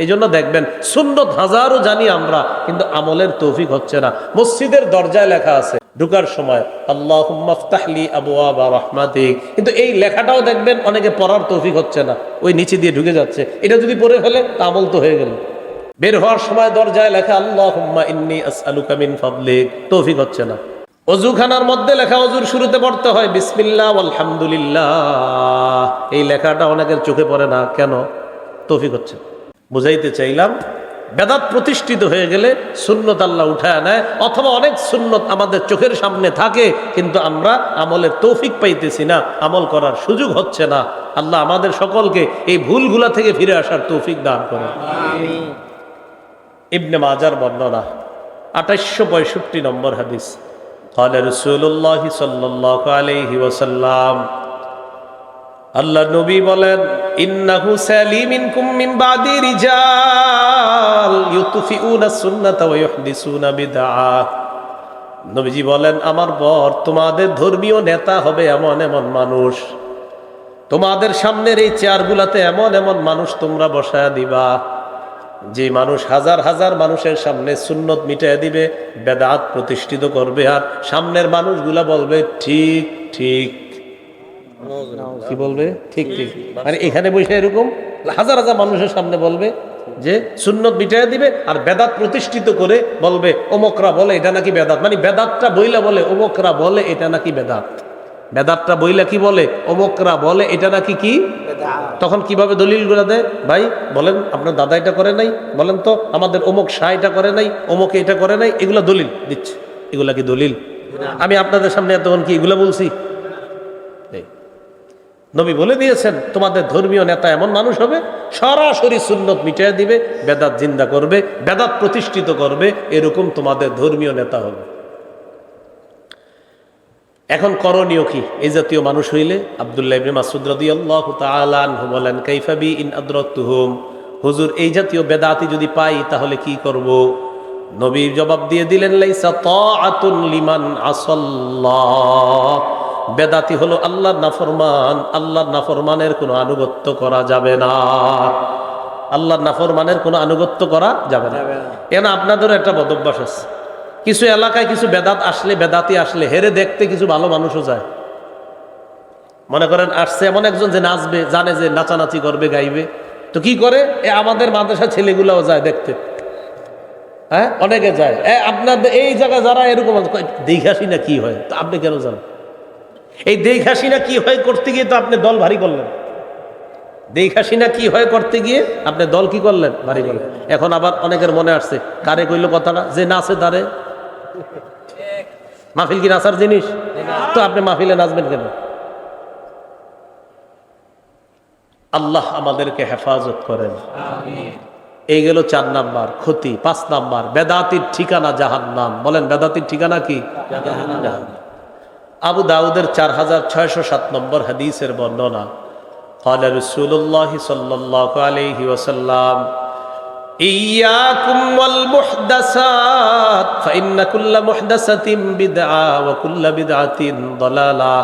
এই জন্য দেখবেন সুন্নত হাজারও জানি আমরা, কিন্তু আমলের তৌফিক হচ্ছে না। মসজিদের দরজায় লেখা আছে ঢুকার সময় আল্লাহুম্মা ফতাহলি আবওয়াবা রাহমাতিক, কিন্তু এই লেখাটাও দেখবেন অনেকে পড়ার তৌফিক হচ্ছে না, ওই নিচে দিয়ে ঢুকে যাচ্ছে। এটা যদি পড়ে ফেলে তা আমল তো হয়ে গেল। বের হওয়ার সময় দরজায় লেখা আল্লাহুম্মা ইন্নী আসআলুকা মিন ফাদলিক, তৌফিক হচ্ছে না। অজুখানার মধ্যে লেখা অজুর শুরুতে পড়তে হয় বিসমিল্লাহ আলহামদুলিল্লাহ, এই লেখাটা অনেকের চোখে পড়ে না, কেন? তৌফিক হচ্ছে। বুঝাইতে চাইলাম, বেদাত প্রতিষ্ঠিত হয়ে গেলে সুন্নত আল্লাহ উঠায় নেয়, অথবা অনেক সুন্নত আমাদের চোখের সামনে থাকে কিন্তু আমরা আমলের তৌফিক পাইতেছি না, আমল করার সুযোগ হচ্ছে না। আল্লাহ আমাদের সকলকে এই ভুলগুলা থেকে ফিরে আসার তৌফিক দান করে। ইবনে মাজার বর্ণনা 2865 নম্বর হাদিস, قال رسول الله صلى الله عليه وسلم, আল্লাহ নবী বলেন, ইন্নাহু সালিমিনকুম মিন বাদি রিজাল ইউতফিউনা সুন্নাতা ওয়া ইউহদিসুনা বিদআহ। নবীজি বলেন, আমার পর তোমাদের ধর্মীয় নেতা হবে এমন এমন মানুষ, তোমাদের সামনের এই চেয়ারগুলাতে এমন এমন মানুষ তোমরা বসায়া দিবা, যে মানুষ হাজার হাজার মানুষের সামনে সুন্নত মিটাইয়া দিবে, বেদাত প্রতিষ্ঠিত করবে, আর সামনের মানুষগুলা বলবে ঠিক ঠিক। কি বলবে? ঠিক ঠিক। মানে এখানে বসে এরকম হাজার হাজার মানুষের সামনে বলবে যে সুন্নত মিটাইয়া দিবে, আর বেদাত প্রতিষ্ঠিত করে বলবে অমুকরা বলে এটা নাকি বেদাত। মানে বেদাতটা বইলা বলে অমুকরা বলে এটা নাকি বেদাত, বেদাতটা বইলা কি বলে অমুকরা বলে এটা নাকি কি। তখন কিভাবে দলিলগুলো দেয়? ভাই বলেন আপনার দাদা এটা করে নাই, বলেন তো আমাদের অমুক শাহ এটা করে নাই, অমুকে এটা করে নাই, এগুলা দলিল দিচ্ছে। এগুলা কি দলিল? আমি আপনাদের সামনে এতক্ষণ কি এগুলা বলছি? নবী বলে দিয়েছেন তোমাদের ধর্মীয় নেতা এমন মানুষ হবে সরাসরি সুন্নত মিটাইয়া দিবে, বেদাত জিন্দা করবে, বেদাত প্রতিষ্ঠিত করবে, এরকম তোমাদের ধর্মীয় নেতা হবে। এখন করণীয় কি এই জাতীয় মানুষ হইলে? আব্দুল্লাহ ইবনে মাসউদ রাদিয়াল্লাহু তাআলা আনহু বলেন, কাইফা বি ইন আদরাকতুহুম, হুজুর এই জাতীয় বেদাতি যদি পাই তাহলে কি করব? নবী জবাব দিয়ে দিলেন, লাইসা তাআতুন লিমান আসাল্লাহ, বেদাতি হলো আল্লাহর নাফরমান, আল্লাহর নাফরমানের কোনো আনুগত্য করা যাবে না, আল্লাহর নাফরমানের কোনো আনুগত্য করা যাবে না। কেন? আপনাদেরও একটা বদভ্যাস আছে, কিছু এলাকায় কিছু বেদাত আসলে, বেদাতি আসলে হেরে দেখতে কিছু ভালো মানুষও যায়। মনে করেন আসছে এমন একজন যে নাচবে, জানে যে নাচানাচি করবে, গাইবে, তো কি করে আমাদের মাদ্রাসার ছেলেগুলাও যায় দেখতে। হ্যাঁ, অনেকে যায়। আপনাদের এই জায়গায় যারা এরকম দেখাসি না কি হয়, তো আপনি কেন যান? এই দেখাসি না কি হয় করতে গিয়ে তো আপনি দল ভারী করলেন, দেখাসি না কি হয় করতে গিয়ে আপনি দল কি করলেন? ভারী করলেন। এখন আবার অনেকের মনে আসছে, কারে কইল কথাটা, যে নাচে তারে। মাহফিল কি নাচার জিনিস? তো আপনি মাহফিলে নাচবেন কেন? আল্লাহ আমাদেরকে হেফাজত করেন। এই গেল 4 নাম্বার ক্ষতি। 5 নাম্বার, বেদাতির ঠিকানা জাহান্নাম। বলেন বেদাতির ঠিকানা কি? জাহান্নাম। আবু দাউদের 4607 নম্বর হাদিসের বর্ণনা, قال رسول الله صلى الله عليه وسلم, إياكم والمحدثات فإن كل محدثة بدعة وكل بدعة ضلالة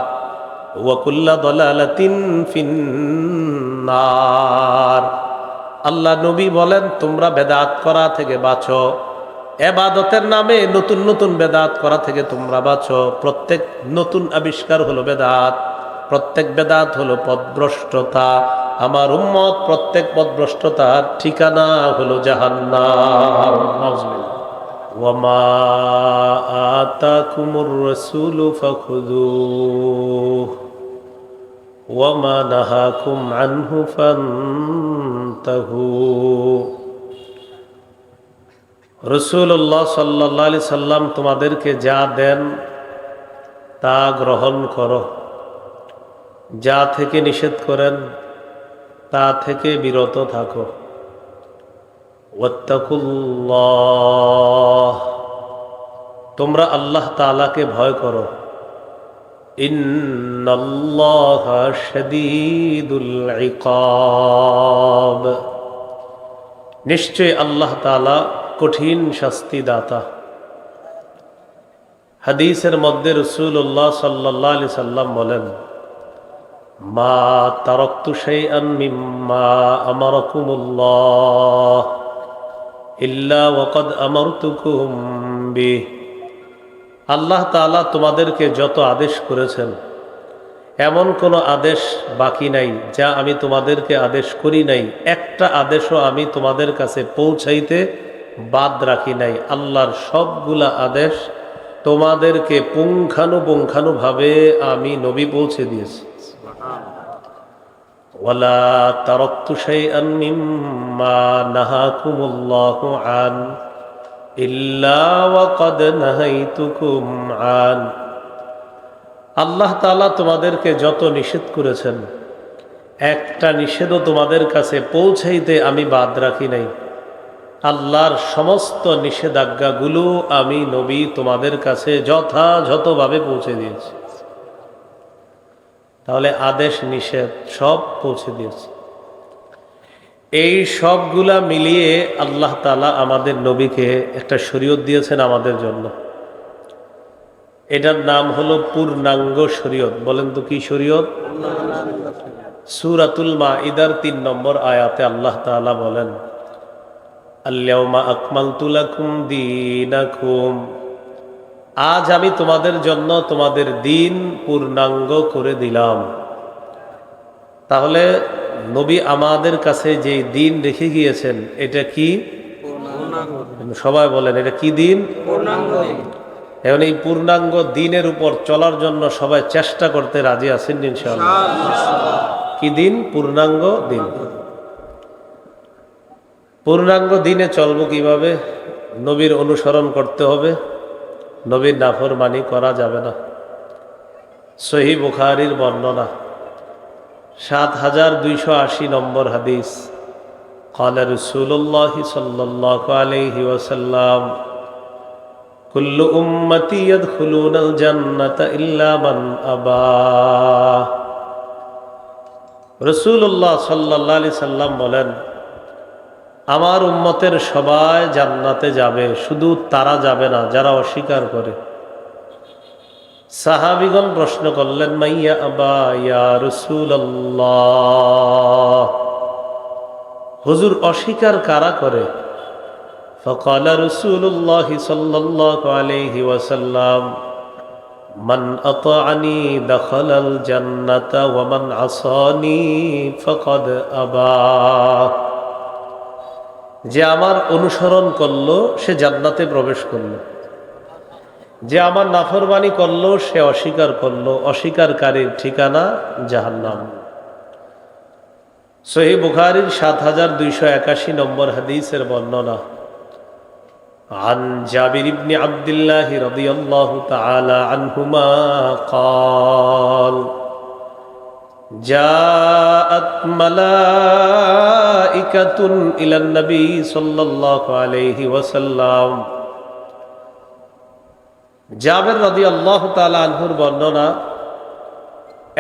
وكل ضلالة في النار। আল্লাহ নবী বলেন, তোমরা বেদাত করা থেকে বাঁচো, ইবাদতের নামে নতুন নতুন বেদাত করা থেকে তোমরা বাঁচো। প্রত্যেক নতুন আবিষ্কার হলো বেদাত, প্রত্যেক বেদাত হলো পথভ্রষ্টতা। আমার উম্মত প্রত্যেক পথভ্রষ্টতার ঠিকানা হলো জাহান্নাম। ওয়ামা আতাকুমুর রাসূলু ফাখুযুহু ওয়ামা নাহাকুম আনহু ফান্তাহু। রাসূলুল্লাহ সাল্লাল্লাহু আলাইহি সাল্লাম তোমাদেরকে যা দেন তা গ্রহণ করো, যা থেকে নিষেধ করেন তা থেকে বিরত থাকো। ওয়াত্তাকুল্লাহ, তোমরা আল্লাহ তাআলাকে ভয় করো। ইন্নাল্লাহা শাদীদুল ইকাব, নিশ্চয় আল্লাহ তাআলা কঠিন শাস্তি দাতা। হাদিসের মধ্যে রাসূলুল্লাহ সাল্লাল্লাহু আলাইহি সাল্লাম বলেন, মা তারাকতু শাইআন মিম্মা আমারাকুমুল্লাহ ইল্লা ওয়াকাদ আমারতুকুম বিহি। আল্লাহ তাআলা তোমাদেরকে যত আদেশ করেছেন এমন কোনো আদেশ বাকি নাই যা আমি তোমাদেরকে আদেশ করি নাই, একটা আদেশও আমি তোমাদের কাছে পৌঁছাইতে বাদ রাখি নাই। আল্লাহর সবগুলা আদেশ তোমাদেরকে পুঙ্খানুপুঙ্খানুভাবে আমি নবী পৌঁছে দিয়েছি। ওয়ালা তারাকতু শাইআন মিম্মা নাহাকুমুল্লাহু আন ইল্লা ওয়াকাদ নাহাইতুকুম আন। আল্লাহ তাআলা তোমাদেরকে যত নিষেধ করেছেন একটা নিষেধও তোমাদের কাছে পৌঁছাইতে আমি বাদ রাখি নাই। আল্লাহর সমস্ত নিষেধাজ্ঞাগুলো আমি নবী তোমাদের কাছে যথাযথভাবে পৌঁছে দিয়েছি। তাহলে আদেশ নিষেধ সব পৌঁছে দিয়েছে। এই সবগুলা মিলিয়ে আল্লাহ তাআলা আমাদের নবীকে একটা শরীয়ত দিয়েছেন আমাদের জন্য। এটার নাম হলো পূর্ণাঙ্গ শরীয়ত। বলেন তো কি শরীয়ত? সূরাতুল মাইদার ৩ নম্বর আয়াতে আল্লাহ তাআলা বলেন, আল-ইয়াওমা আকমালতু লাকুম দীনাকুম, আজ আমি তোমাদের জন্য তোমাদের দিন পূর্ণাঙ্গ করে দিলাম। তাহলে নবী আমাদের কাছে যে দিন রেখে গিয়েছেন এটা কি? সবাই বলেন এটা কি দিন? এখন এই পূর্ণাঙ্গ দিনের উপর চলার জন্য সবাই চেষ্টা করতে রাজি আছেন ইনশাআল্লাহ? কি দিন? পূর্ণাঙ্গ দিন। পূর্ণাঙ্গ দিনে চলবো কিভাবে? নবীর অনুসরণ করতে হবে, নবীর নাফরমানি করা যাবে না। সহিহ বুখারীর বর্ণনা ৭২৮০ নম্বর হাদিস, ক্বালা রাসূলুল্লাহ সাল্লাল্লাহু আলাইহি ওয়াসাল্লাম, কুল্লু উম্মতি ইয়াদখুলুনাল জান্নাতা ইল্লা মান আবা। রাসূলুল্লাহ সাল্লাল্লাহু আলাইহি সাল্লাম বলেন, আমার উম্মতের সবাই জান্নাতে যাবে, শুধু তারা যাবে না যারা অস্বীকার করে। সাহাবীগণ প্রশ্ন করলেন, মাইয়া আবা ইয়া রাসূলুল্লাহ, হুজুর অস্বীকার কারা করে? فقال رسول الله صلى الله عليه وسلم من أطاعني دخل الجنة ومن عصاني فقد أبى। যে আমার অনুসরণ করলো সে জান্নাতে প্রবেশ করলো, যে আমার নাফরমানি করলো সে অস্বীকার করলো, অস্বীকারীর ঠিকানা জাহান্নাম। সহিহ বুখারীর ৭২৮১ নম্বর হাদিসের বর্ণনা, عن جابر بن عبد الله رضي الله تعالى عنهما قال جاءت ملائكة إلى النبي صلى الله عليه وسلم। জাবের রাদিয়াল্লাহু তাআলা আনহুর বর্ণনা,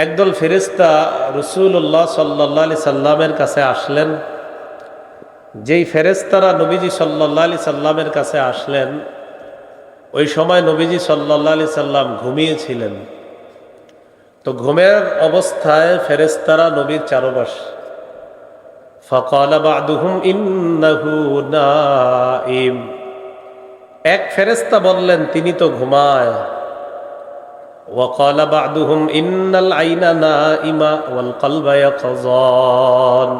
একদল ফেরেশতা রাসূলুল্লাহ সাল্লাল্লাহু আলাইহি সাল্লামের কাছে আসলেন। যেই ফেরেশতারা নবীজি সাল্লাল্লাহু আলাইহি সাল্লামের কাছে আসলেন ওই সময় নবীজি সাল্লাল্লাহু আলাইহি সাল্লাম ঘুমিয়েছিলেন। তো ঘুমের অবস্থায় ফেরেশতারা নবীর চারপাশে, ফাকালা বা'দুহুম ইন্নাহু নাইম, এক ফেরেশতা বললেন তিনি তো ঘুমায়। ওয়া ক্বালা বা'দুহুম ইন্নাল আইনা নাইমা ওয়াল কলবা ইয়াকযান,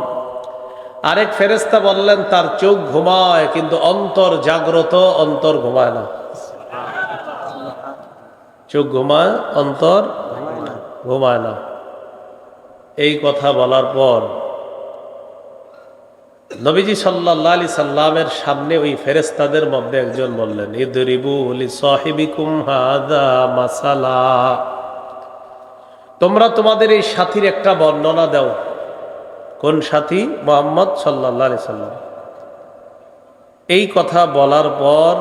আরেক ফেরেশতা বললেন তার চোখ ঘুমায় কিন্তু অন্তর জাগ্রত, অন্তর ঘুমায় না। চোখ ঘুমায়, অন্তর ঘুমায় না। এই কথা বলার পর নবীজি সাল্লাল্লাহু আলাইহি সাল্লামের সামনে ওই ফেরেশতাদের মধ্যে একজন বললেন, ইদরিবু লিসাহিবিকুম হাযা মাসালা, তোমরা তোমাদের এই সাথীর একটা বর্ণনা দাও। কোন সাথী? মুহাম্মদ সাল্লাল্লাহু আলাইহি সাল্লাম। এই কথা বলার পর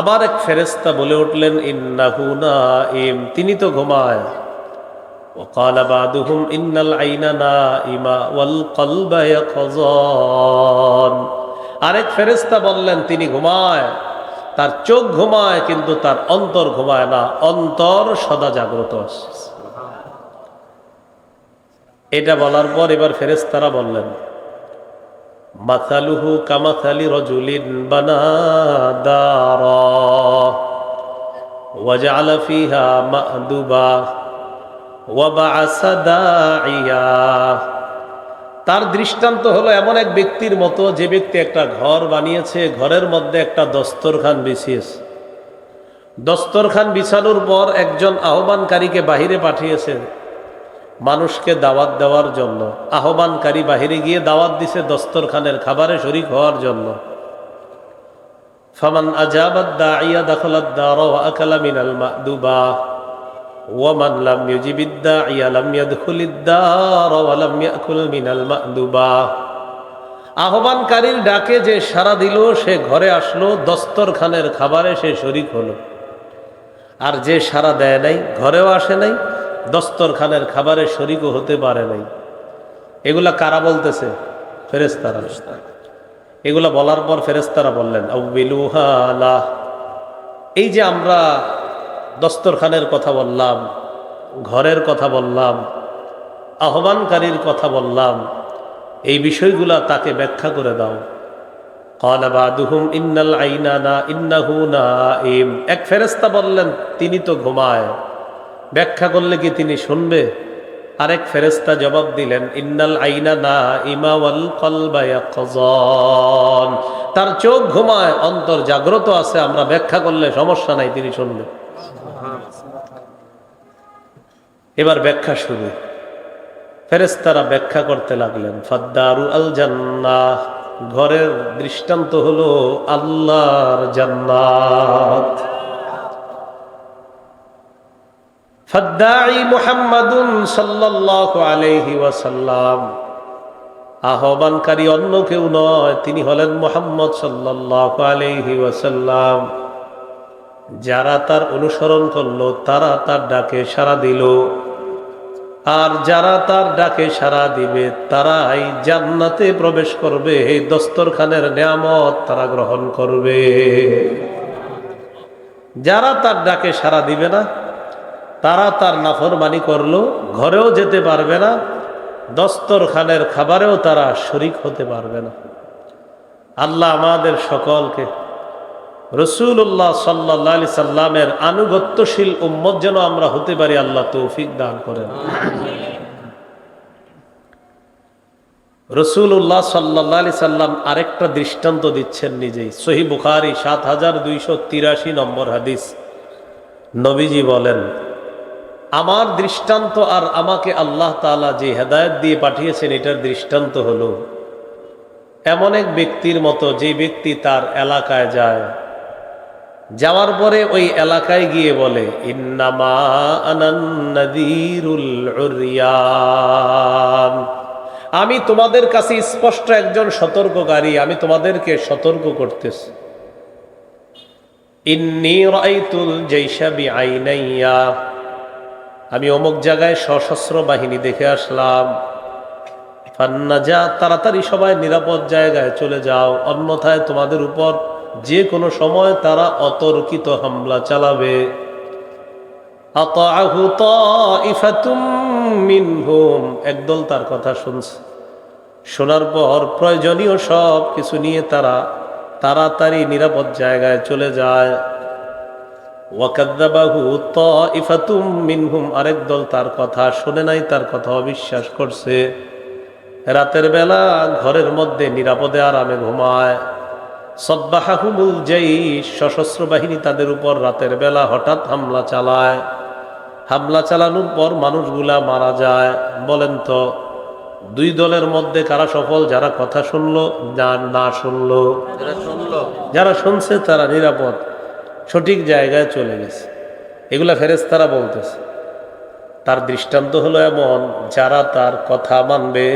আবার এক ফেরেশতা বলে উঠলেন, ইন্নাহু নাইম, তিনি তো ঘুমায়। ওয়া ক্বালা বা'দুহুম ইন্নাল আইনা নাইমা ওয়াল কলবা ইয়াকযান, আরেক ফেরেশতা বললেন তিনি ঘুমায়, তার চোখ ঘুমায় কিন্তু তার অন্তর ঘুমায় না, অন্তর সদা জাগ্রত আছে। এটা বলার পর এবার ফেরেশতারা বললেন, মাসালুহু কামাসালি রাজুলিন বানা দারা ওয়াজআলা ফিহা মা'দুবা ওয়া বা'আসা দাঈয়া। তার দৃষ্টান্ত হলো এমন এক ব্যক্তির মতো, যে ব্যক্তি একটা ঘর বানিয়েছে, ঘরের মধ্যে একটা দস্তরখান বিছিয়েছে। দস্তরখান বিছানোর পর একজন আহ্বানকারীকে বাহিরে পাঠিয়েছে মানুষকে দাওয়াত দেওয়ার জন্য। আহ্বানকারী বাহিরে গিয়ে দাওয়াত দিছে দস্তরখানের খাবারে শরীক হওয়ার জন্য। ফামান আজাবাদ দাঈয়া দাখালাদ দার ওয়া আকালা মিনাল মা'দুবা ওয়া মান লাম ইউজিবিদ দাঈয়া লাম ইয়াদখুলিদ দার ওয়া লাম ইয়াকুল মিনাল মা'দুবা। আহ্বানকারীর ডাকে যে সাড়া দিল সে ঘরে আসলো, দস্তরখানের খাবারে সে শরীক হলো। আর যে সাড়া দেয় নাই, ঘরেও আসে নাই, দস্তরখানের খাবারে শরীকও হতে পারে নাই। এগুলা কারা বলতেছে? ফেরেশতারা। এগুলা বলার পর ফেরেশতারা বললেন, আউবিলুহা লা। এই যে আমরা দস্তরখানের কথা বললাম, ঘরের কথা বললাম, আহ্বানকারীর কথা বললাম, এই বিষয়গুলা তাকে ব্যাখ্যা করে দাও। ক্বালা বা'দুহুম ইন্নাল আইনা না ইন্নাহু নাঈম। এক ফেরেশতা বললেন, তিনি তো ঘুমায়, ব্যাখ্যা করলে কি তিনি শুনবে? আরেক ফেরেশতা জবাব দিলেন, ইন্নাল আইনা নাঈমা ওয়াল কলবা ইয়াকযান। তার চোখ ঘুমায়, অন্তর জাগ্রত আছে, আমরা ব্যাখ্যা করলে সমস্যা নাই, তিনি শুনবে। এবার ব্যাখ্যা শুরু। ফেরেশতারা ব্যাখ্যা করতে লাগলেন, ফাদ্দারু আল জান্নাহ। ঘরের দৃষ্টান্ত হলো আল্লাহর জান্নাত। ফাদ্দাঈ মুহাম্মাদুন সাল্লাল্লাহু আলাইহি ওয়াসাল্লাম। আহ্বানকারী অন্য কেউ নয়, তিনি হলেন মুহাম্মদ সাল্লাল্লাহু আলাইহি ওয়াসাল্লাম। যারা তার অনুসরণ করলো তারা তার ডাকে সাড়া দিল, আর যারা তার ডাকে সাড়া দিবে তারাই জান্নাতে প্রবেশ করবে। এই দস্তরখানের নিয়ামত তারা গ্রহণ করবে। যারা তার ডাকে সাড়া দিবে না, তারা তার নাফরমানি করলো, ঘরেও যেতে পারবে না, দস্তরখানের খাবারেও তারা শরীক হতে পারবে না। আল্লাহ আমাদের সকলকে রাসূলুল্লাহ সাল্লাল্লাহু আলাইহি সাল্লামের আনুগত্যশীল উম্মত যেন আমরা হতে পারি, আল্লাহ তৌফিক দান করেন। রাসূলুল্লাহ সাল্লাল্লাহু আলাইহি সাল্লাম আরেকটা দৃষ্টান্ত দিচ্ছেন নিজেই। সহিহ বুখারী ৭২৮৩ নম্বর হাদিস। নবীজি বলেন, আমার দৃষ্টান্ত আর আমাকে আল্লাহ তাআলা যে হেদায়েত দিয়ে পাঠিয়েছেন, এটার দৃষ্টান্ত হলো এমন এক ব্যক্তির মতো, যে ব্যক্তি তার এলাকায় যায়, যাওয়ার পরে ওই এলাকায় গিয়ে বলে, ইন্নামা আনান নাযীরুল উরয়ান। আমি তোমাদের কাছে স্পষ্ট একজন সতর্ককারী, আমি তোমাদেরকে সতর্ক করতেছি। ইন্নী রাআইতুল জাইশা বিআইনাইয়া। আমি অমুক জায়গায় সশস্ত্র বাহিনী দেখে আসলাম। ফান্নাজা, তাড়াতাড়ি সবাই নিরাপদ জায়গায় চলে যাও, অন্যথায় তোমাদের উপর যে কোনো সময় তারা অতর্কিত হামলা চালাবে। আতাআহু তাইফাতুম মিনহুম। একদল তার কথা শুনছে, শোনার পর প্রয়োজনীয় সব কিছু নিয়ে তারা তাড়াতাড়ি নিরাপদ জায়গায় চলে যায়। ওয়াকাযযাবাহু তাইফাতুম মিনহুম। আরেক দল তার কথা শুনে নাই, তার কথা অবিশ্বাস করছে। রাতের বেলা ঘরের মধ্যে নিরাপদে আরামে ঘুমায়। সাব্বাহাহুমুল জাইশ। সশস্ত্র বাহিনী তাদের উপর রাতের বেলা হঠাৎ হামলা চালায়। হামলা চালানোর পর মানুষগুলা মারা যায়। বলেন তো, দুই দলের মধ্যে কারা সফল? যারা কথা শুনলো না শুনলো? যারা শুনছে তারা নিরাপদ, সঠিক জায়গায় চলে গেছে। এগুলা ফেরেশতারা বলতেছে। তার দৃষ্টান্ত হলো এমন, যারা তার কথা মানবে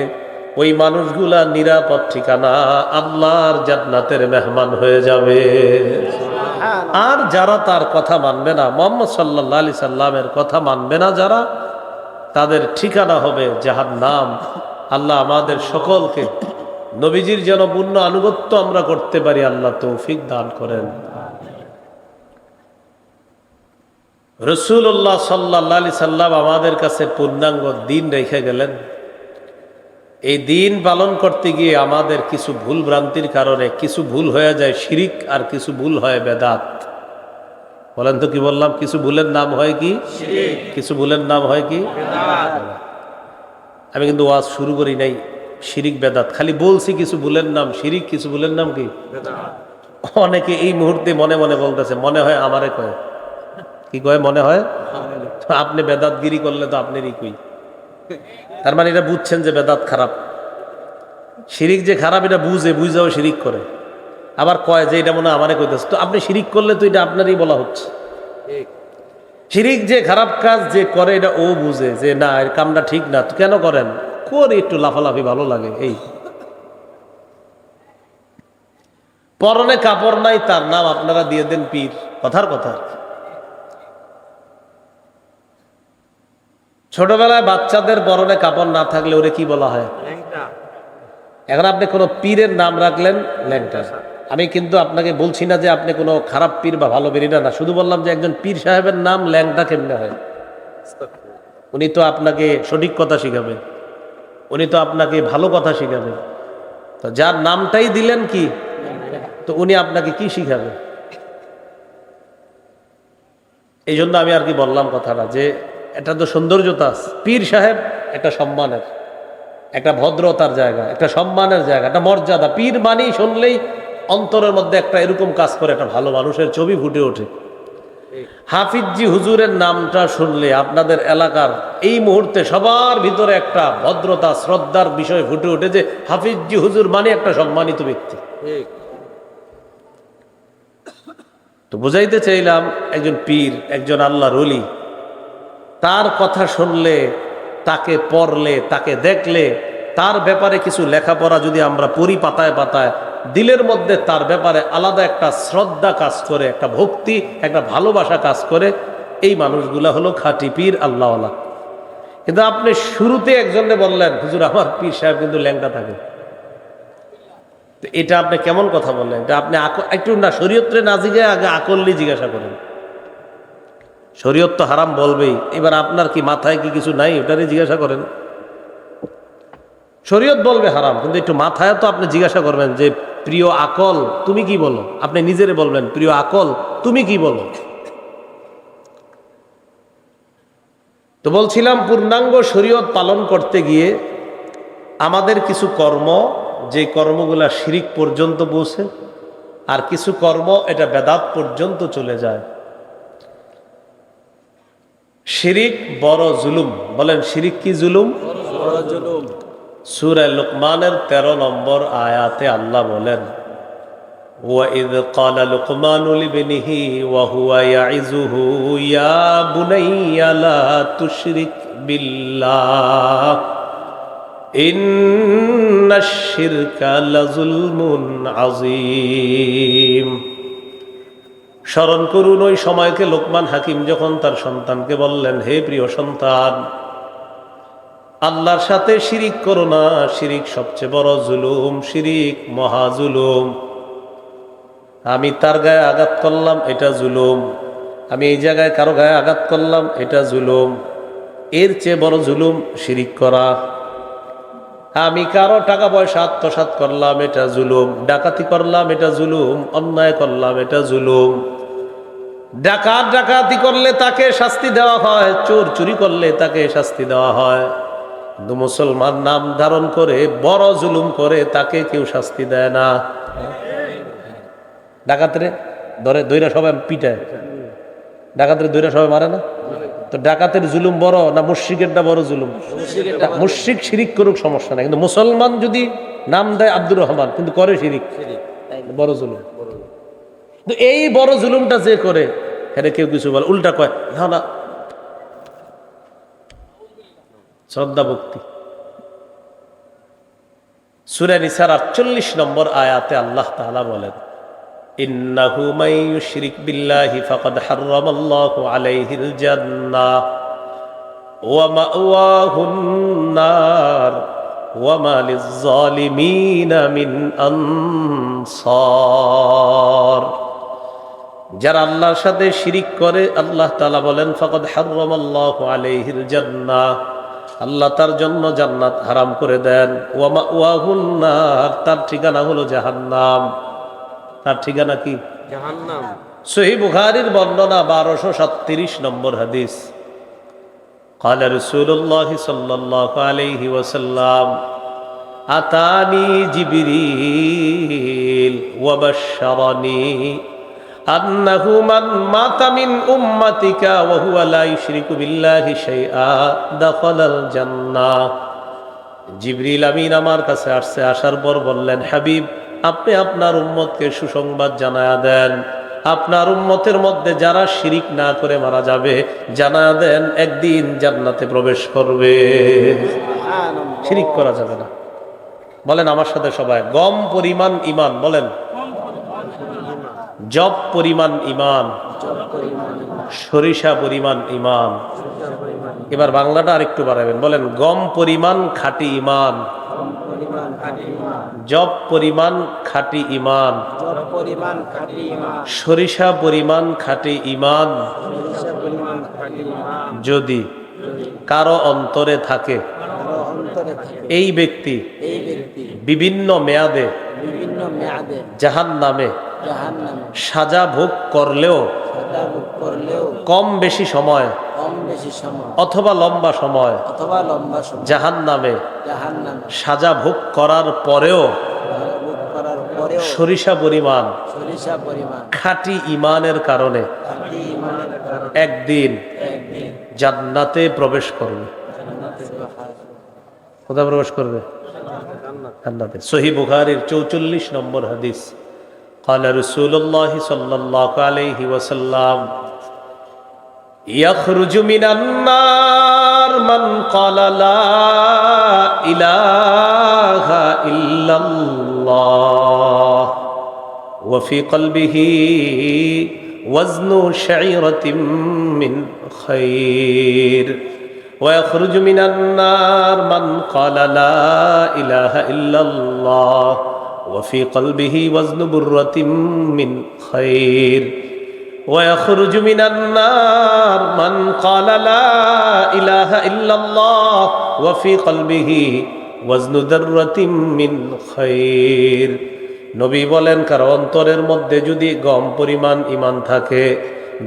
ওই মানুষগুলা নিরাপদ ঠিকানা, আল্লাহর জান্নাতের মেহমান হয়ে যাবে। আর যারা তার কথা মানবে না, মুহাম্মদ সাল্লাল্লাহু আলাইহি সাল্লামের কথা মানবে না যারা, তাদের ঠিকানা হবে জাহান্নাম। আল্লাহ আমাদের সকলকে নবীজির যেন পূর্ণ আনুগত্য আমরা করতে পারি, আল্লাহ তৌফিক দান করেন। রাসূলুল্লাহ সাল্লাল্লাহু আলাইহি সাল্লাম আমাদের কাছে পূর্ণাঙ্গ দ্বীন রেখে গেলেন। এই দিন পালন করতে গিয়ে আমাদের কিছু ভুল ভ্রান্তির কারণে কিছু ভুল হয়ে যায় শিরিক, আর কিছু ভুল হয় বেদাত। বলেন তো কি বললাম? কিছু ভুলের নাম হয় কি শিরিক, কিছু ভুলের নাম হয় কি বেদাত। আমি কিন্তু ওয়াজ শুরু করি নাই শিরিক বেদাত, খালি বলছি কিছু ভুলের নাম শিরিক, কিছু ভুলের নাম কি বেদাত। অনেকে এই মুহূর্তে মনে মনে বলতেছে, মনে হয় আমারে কয়। কি কয়? মনে হয় আপনি বেদাতগিরি করলে তো আপনারই কই। তার মানে এটা বুঝছেন যে বেদাত খারাপ, শিরিক যে খারাপ এটা বুঝাও শিরিক করে, আবার কয় যে এটা মনে হয় আমারে কইতেছে। তো আপনি শিরিক করলে তো এটা আপনারই বলা হচ্ছে। শিরিক যে খারাপ কাজ যে করে এটা ও বুঝে যে না এর কামটা ঠিক না, তো কেন করেন? করে একটু লাফালাফি ভালো লাগে। এই পরনে কাপড় নাই তার নাম আপনারা দিয়ে দেন পীর, কথার কথা। ছোটবেলায় বাচ্চাদের পরনে কাপড় না থাকলে ওরে কি বলা হয়? এখন আপনি কোনো পীরের নাম রাখলেন ল্যাংটা। আমি কিন্তু আপনাকে বলছি না যে আপনি কোনো খারাপ পীর বা ভালো পীর, না, শুধু বললাম যে একজন পীর সাহেবের নাম ল্যাংটা কেমনে হয়? উনি তো আপনাকে সঠিক কথা শিখাবে, উনি তো আপনাকে ভালো কথা শিখাবে। তো যার নামটাই দিলেন কি, তো উনি আপনাকে কি শিখাবে? এই জন্য আমি আর কি বললাম কথাটা, যে এটা তো সৌন্দর্যতা আছে। পীর সাহেব একটা সম্মানের, একটা ভদ্রতার জায়গা, একটা সম্মানের জায়গা, একটা মর্যাদা। পীর মানি শুনলেই অন্তরের মধ্যে একটা এরকম কাজ করে, একটা ভালো মানুষের ছবি ফুটে ওঠে। হাফিজজি হুজুরের নামটা শুনলে আপনাদের এলাকার এই মুহূর্তে সবার ভিতরে একটা ভদ্রতা শ্রদ্ধার বিষয় ফুটে ওঠে, যে হাফিজজি হুজুর মানে একটা সম্মানিত ব্যক্তি। তো বুঝাইতে চাইলাম, একজন পীর, একজন আল্লাহর ওলি, তার কথা শুনলে, তাকে পড়লে, তাকে দেখলে, তার ব্যাপারে কিছু লেখাপড়া যদি আমরা পড়ি পাতায় পাতায়, দিলের মধ্যে তার ব্যাপারে আলাদা একটা শ্রদ্ধা কাজ করে, একটা ভক্তি, একটা ভালোবাসা কাজ করে। এই মানুষগুলা হলো খাঁটি পীর, আল্লাহওয়ালা। কিন্তু আপনি শুরুতে একজনে বললেন হুজুর আমার পীর সাহেব কিন্তু ল্যাংটা থাকে, তো এটা আপনি কেমন কথা বললেন? এটা আপনি একটু না শরীয়তে না জিজ্ঞাসা, আগে আকললি জিজ্ঞাসা করেন। শরীয়ত তো হারাম বলবেই, এবার আপনার কি মাথায় কি কিছু নাই ওটারই জিজ্ঞাসা করেন। শরীয়ত বলবে হারাম, কিন্তু একটু মাথায় তো আপনি জিজ্ঞাসা করবেন যে প্রিয় আকল তুমি কি বলো। আপনি নিজেরে বলবেন প্রিয় আকল তুমি কি বলো। তো বলছিলাম, পূর্ণাঙ্গ শরীয়ত পালন করতে গিয়ে আমাদের কিছু কর্ম, যে কর্মগুলা শিরিক পর্যন্ত পৌঁছে, আর কিছু কর্ম এটা বেদাত পর্যন্ত চলে যায়। শিরিক বড় জুলুম। বলেন শিরিক কি জুলুম? বড় জুলুম। সূরা লুকমানের 13 নম্বর আয়াতে আল্লাহ বলেন, وَإِذْ قَالَ لُقْمَانُ لِابْنِهِ وَهُوَ يَعِظُهُ يَا بُنَيَّ لَا تُشْرِكْ بِاللَّهِ إِنَّ الشِّرْكَ لَظُلْمٌ عَظِيمٌ। স্মরণ করুন ওই সময়কে লোকমান হাকিম যখন তার সন্তানকে বললেন, হে প্রিয় সন্তান, আল্লাহর সাথে শিরিক করো না, শিরিক সবচেয়ে বড় জুলুম, শিরিক মহা জুলুম। আমি তার গায়ে আঘাত করলাম, এটা জুলুম। আমি এই জায়গায় কারো গায়ে আঘাত করলাম, এটা জুলুম। এর চেয়ে বড় জুলুম শিরিক করা। আমি কারো টাকা পয়সা আত্মসাৎ করলাম, এটা জুলুম। ডাকাতি করলাম, এটা জুলুম। অন্যায় করলাম, এটা জুলুম। ডাকাতি করলে তাকে শাস্তি দেওয়া হয়, চোর চুরি করলে তাকে শাস্তি দেওয়া হয়। কিন্তু মুসলমান নাম ধারণ করে বড় জুলুম করে তাকে কেউ শাস্তি দেয় না। ডাকাতরে ধরে দৈরা সবাই পিটায়, ডাকাতের দৈরা সবাই মারে না। তো ডাকাতের জুলুম বড় না মুশরিকেরটা বড় জুলুম? মুশরিক শিরিক করুক সমস্যা নাই, কিন্তু মুসলমান যদি নাম দেয় আব্দুর রহমান কিন্তু করে শিরিক, বড় জুলুম। তো এই বড় জুলুমটা যে করে, এখানে কেউ কিছু বলে, উল্টা কয় না না, শ্রদ্ধা ভক্তি। সূরা নিসার 48 নম্বর আয়াতে আল্লাহ তাআলা বলেন, ইন্নাহু মান ইউশরিক বিল্লাহি ফাকাদ হাররামাল্লাহু আলাইহিল জান্নাহ ওয়া মাওয়াহুন নার ওয়া মা লিয-যালিমিনা মিন আনসার। যারা আল্লাহর সাথে শিরিক করে, আল্লাহ তাআলা বলেন ফাকাদ হাররামাল্লাহু আলাইহিল জান্নাহ, আল্লাহ তার জন্য জান্নাত হারাম করে দেন। ওয়া মাওয়াহুন নার, তার ঠিকানা হলো জাহান্নাম। তার ঠিকানা কি? জাহান্নাম। সহিহ বুখারীর বর্ণনা 1237 নম্বর হাদিস। قال رسول الله صلى الله عليه وسلم أتاني جبريل وبشرني أنه من مات من أمتك وهو لا يشرك بالله شيئا دخل الجنة। জিবরিল আমিন আমার কাছে আসছে, আসার পর বললেন, হাবিব আপনি আপনার উম্মতকে সুসংবাদ জানায়া দেন, আপনার উম্মতের মধ্যে যারা শিরিক না করে মারা যাবে জানায়া দেন একদিন জান্নাতে প্রবেশ করবে। শিরিক করা যাবে না। বলেন আমার সাথে সবাই, গম পরিমাণ ইমান। বলেন, জব পরিমাণ ইমান, সরিষা পরিমাণ ইমান। এবার বাংলাটা আরেকটু বাড়াবেন, বলেন গম পরিমাণ খাঁটি ইমান, জব পরিমাণ খাঁটি ইমান, সরিষা পরিমাণ খাঁটি ইমান যদি কারো অন্তরে থাকে, এই ব্যক্তি বিভিন্ন মেয়াদে জাহান্নামে সাজা ভোগ করলেও কম বেশি সময় অথবা লম্বা সময় জাহান্নামে সাজা ভোগ করার পরেও সরিষা পরিমাণ খাঁটি ইমানের কারণে একদিন জান্নাতে প্রবেশ করবে। কোথায় প্রবেশ করবে? জান্নাতে। সহিহ বুখারীর 44 নম্বর হাদিস। قال رسول الله صلى الله عليه وسلم يخرج من النار من قال لا إله إلا الله وفي قلبه وزن شعيرة من خير ويخرج من النار من قال لا إله إلا الله وفي قلبه وزن برة من خير ويخرج من النار من قال لا إله إلا الله وفي قلبه وزن ذرة من خير। নবী বলেন, কারো অন্তরের মধ্যে যদি গম পরিমাণ ইমান থাকে,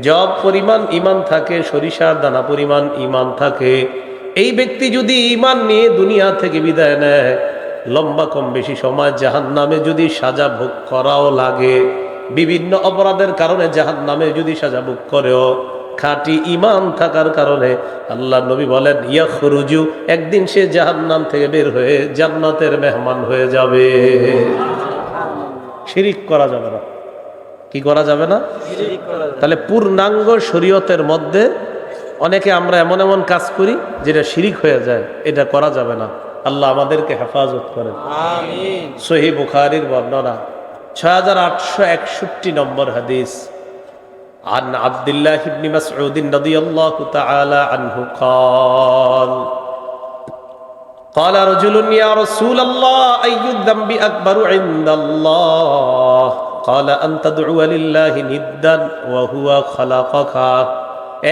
জব পরিমাণ ইমান থাকে, সরিষার দানা পরিমাণ ইমান থাকে, এই ব্যক্তি যদি ইমান নিয়ে দুনিয়া থেকে বিদায় নেয়, লম্বা কম বেশি সময় জাহান্নামে যদি সাজা ভোগ করাও লাগে, বিভিন্ন অপরাধের কারণে জাহান্নামে যদি সাজা ভোগ করেও খাঁটি ইমান থাকার কারণে আল্লাহ নবী বলেন ইয়াখরুজু, একদিন সে জাহান্নাম থেকে বের হয়ে জান্নাতের মেহমান হয়ে যাবে। শিরিক করা যাবে না। কি করা যাবে না? তাহলে পূর্ণাঙ্গ শরীয়তের মধ্যে অনেকে আমরা এমন এমন কাজ করি যেটা শিরিক হয়ে যায়, এটা করা যাবে না। আল্লাহ আমাদেরকে হেফাজত করেন। আমিন। সহিহ বুখারীর বর্ণনা 6861 নম্বর হাদিস। عن عبد الله بن مسعود رضي الله تعالى عنه قال قال رجل يا رسول الله أي الذنب أكبر عند الله قال أن تدعو لله ندا وهو خلقك।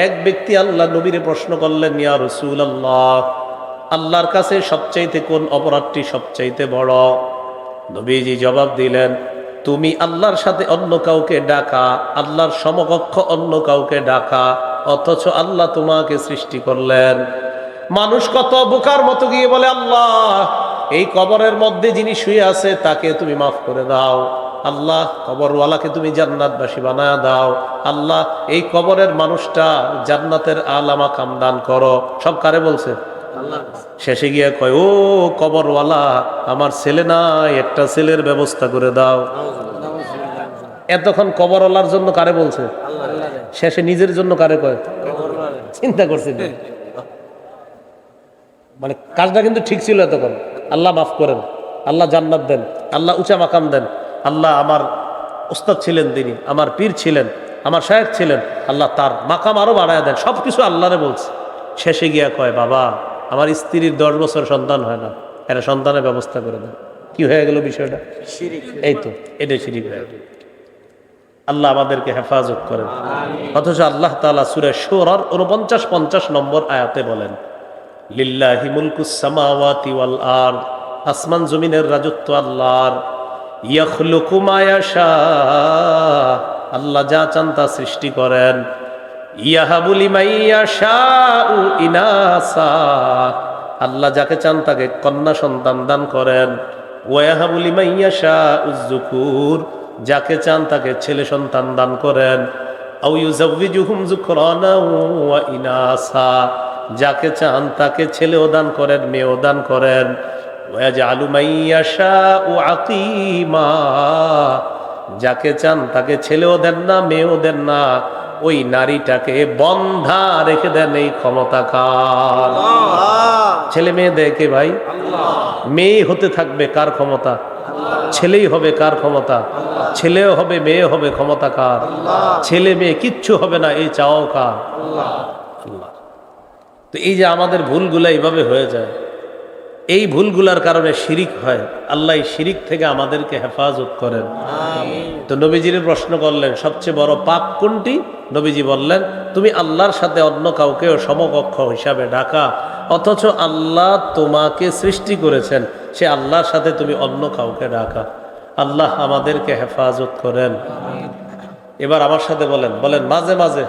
এক ব্যক্তি আল্লাহ নবীর প্রশ্ন করলেন, ইয়া রাসূলুল্লাহ, আল্লাহর কাছে সবচাইতে কোন অপরাধটি সবচাইতে বড়? নবীজি জবাব দিলেন, তুমি আল্লাহর সাথে অন্য কাউকে ডাকা, আল্লাহর সমকক্ষ অন্য কাউকে ডাকা, অথচ আল্লাহ তোমাকে সৃষ্টি করলেন। মানুষ কত বোকার মতো গিয়ে বলে, আল্লাহ এই কবরের মধ্যে যিনি শুয়ে আছে তাকে তুমি মাফ করে দাও, আল্লাহ কবরওয়ালাকে তুমি জান্নাতবাসী বানায়া দাও, আল্লাহ এই কবরের মানুষটা জান্নাতের আলা মাকাম দান করো। সব কারে বলছে? শেষে গিয়ে কয়, ও কবরওয়ালা, আমার ছেলে নাই, একটা ছেলের ব্যবস্থা করে দাও। এতক্ষণ কবরওয়ালার জন্য কারে বলছে? শেষে নিজের জন্য কারে কয়? চিন্তা করছে, মানে কাজটা কিন্তু ঠিক ছিল এতক্ষণ। আল্লাহ মাফ করেন, আল্লাহ জান্নাত দেন, আল্লাহ উঁচা মাকাম দেন, আল্লাহ আমার উস্তাদ ছিলেন, তিনি আমার পীর ছিলেন, আমার শায়েখ ছিলেন, আল্লাহ তার মাকাম আরো বাড়ায় দেন, সবকিছু আল্লাহরে বলছে। শেষে গিয়া কয়, বাবা আমার স্ত্রীর 10 বছর সন্তান হয় না, এটা সন্তানের ব্যবস্থা করে দেন। কি হয়ে গেল বিষয়টা? এই তো, এটা শিরিক হয়ে গেল। আল্লাহ আমাদেরকে হেফাজত করেন। অথচ আল্লাহ তাআলা সূরা শুরার 49-50 নম্বর আয়াতে বলেন, লিল্লাহি মুলকুস সামাওয়াতি ওয়াল আরদ, আসমান জমিনের রাজত্ব আল্লাহর। ইয়াখলুকু মা ইয়াশা, আল্লাহ যা চান তা সৃষ্টি করেন। ইয়াহাবু লিমান ইয়াশাউ ইনাসা, আল্লাহ যাকে চান তাকে কন্যা সন্তান দান করেন। ওয়াহাবু লিমান ইয়াশাউ যুকুর, যাকে চান তাকে ছেলে সন্তান দান করেন। আও ইউযাওয়িজুহুম যুকরানা ওয়া ইনাসা, যাকে চান তাকে ছেলেও দান করেন মেয়েও দান করেন। ওয়াজআলু মান ইয়াশাউ আকীমা, যাকে চান তাকে ছেলেও দেন না মেয়েও দেন না, ওই নারীটাকে বন্ধা রেখে দেন। এই ক্ষমতা কার? ছেলে মেয়ে দেয় কে ভাই? মেয়ে হতে থাকবে কার ক্ষমতা? ছেলেই হবে কার ক্ষমতা? ছেলেও হবে মেয়ে হবে, ক্ষমতা কার? ছেলে মেয়ে কিচ্ছু হবে না, এই চাও কার? আল্লাহ। তো এই যে আমাদের ভুলগুলা এইভাবে হয়ে যায়, এই ভুলগুলার কারণে শিরিক হয়। আল্লাহ এই শিরিক থেকে আমাদেরকে হেফাজত করেন। তো নবীজির প্রশ্ন করলেন সবচেয়ে বড় পাপ কোনটি? নবীজি বললেন, তুমি আল্লাহর সাথে অন্য কাউকেও সমকক্ষ হিসাবে ডাকা, অথচ আল্লাহ তোমাকে সৃষ্টি করেছেন, সে আল্লাহর সাথে তুমি অন্য কাউকে ডাকা। আল্লাহ আমাদেরকে হেফাজত করেন। এবার আমার সাথে বলেন, বলেন মাঝে মাঝে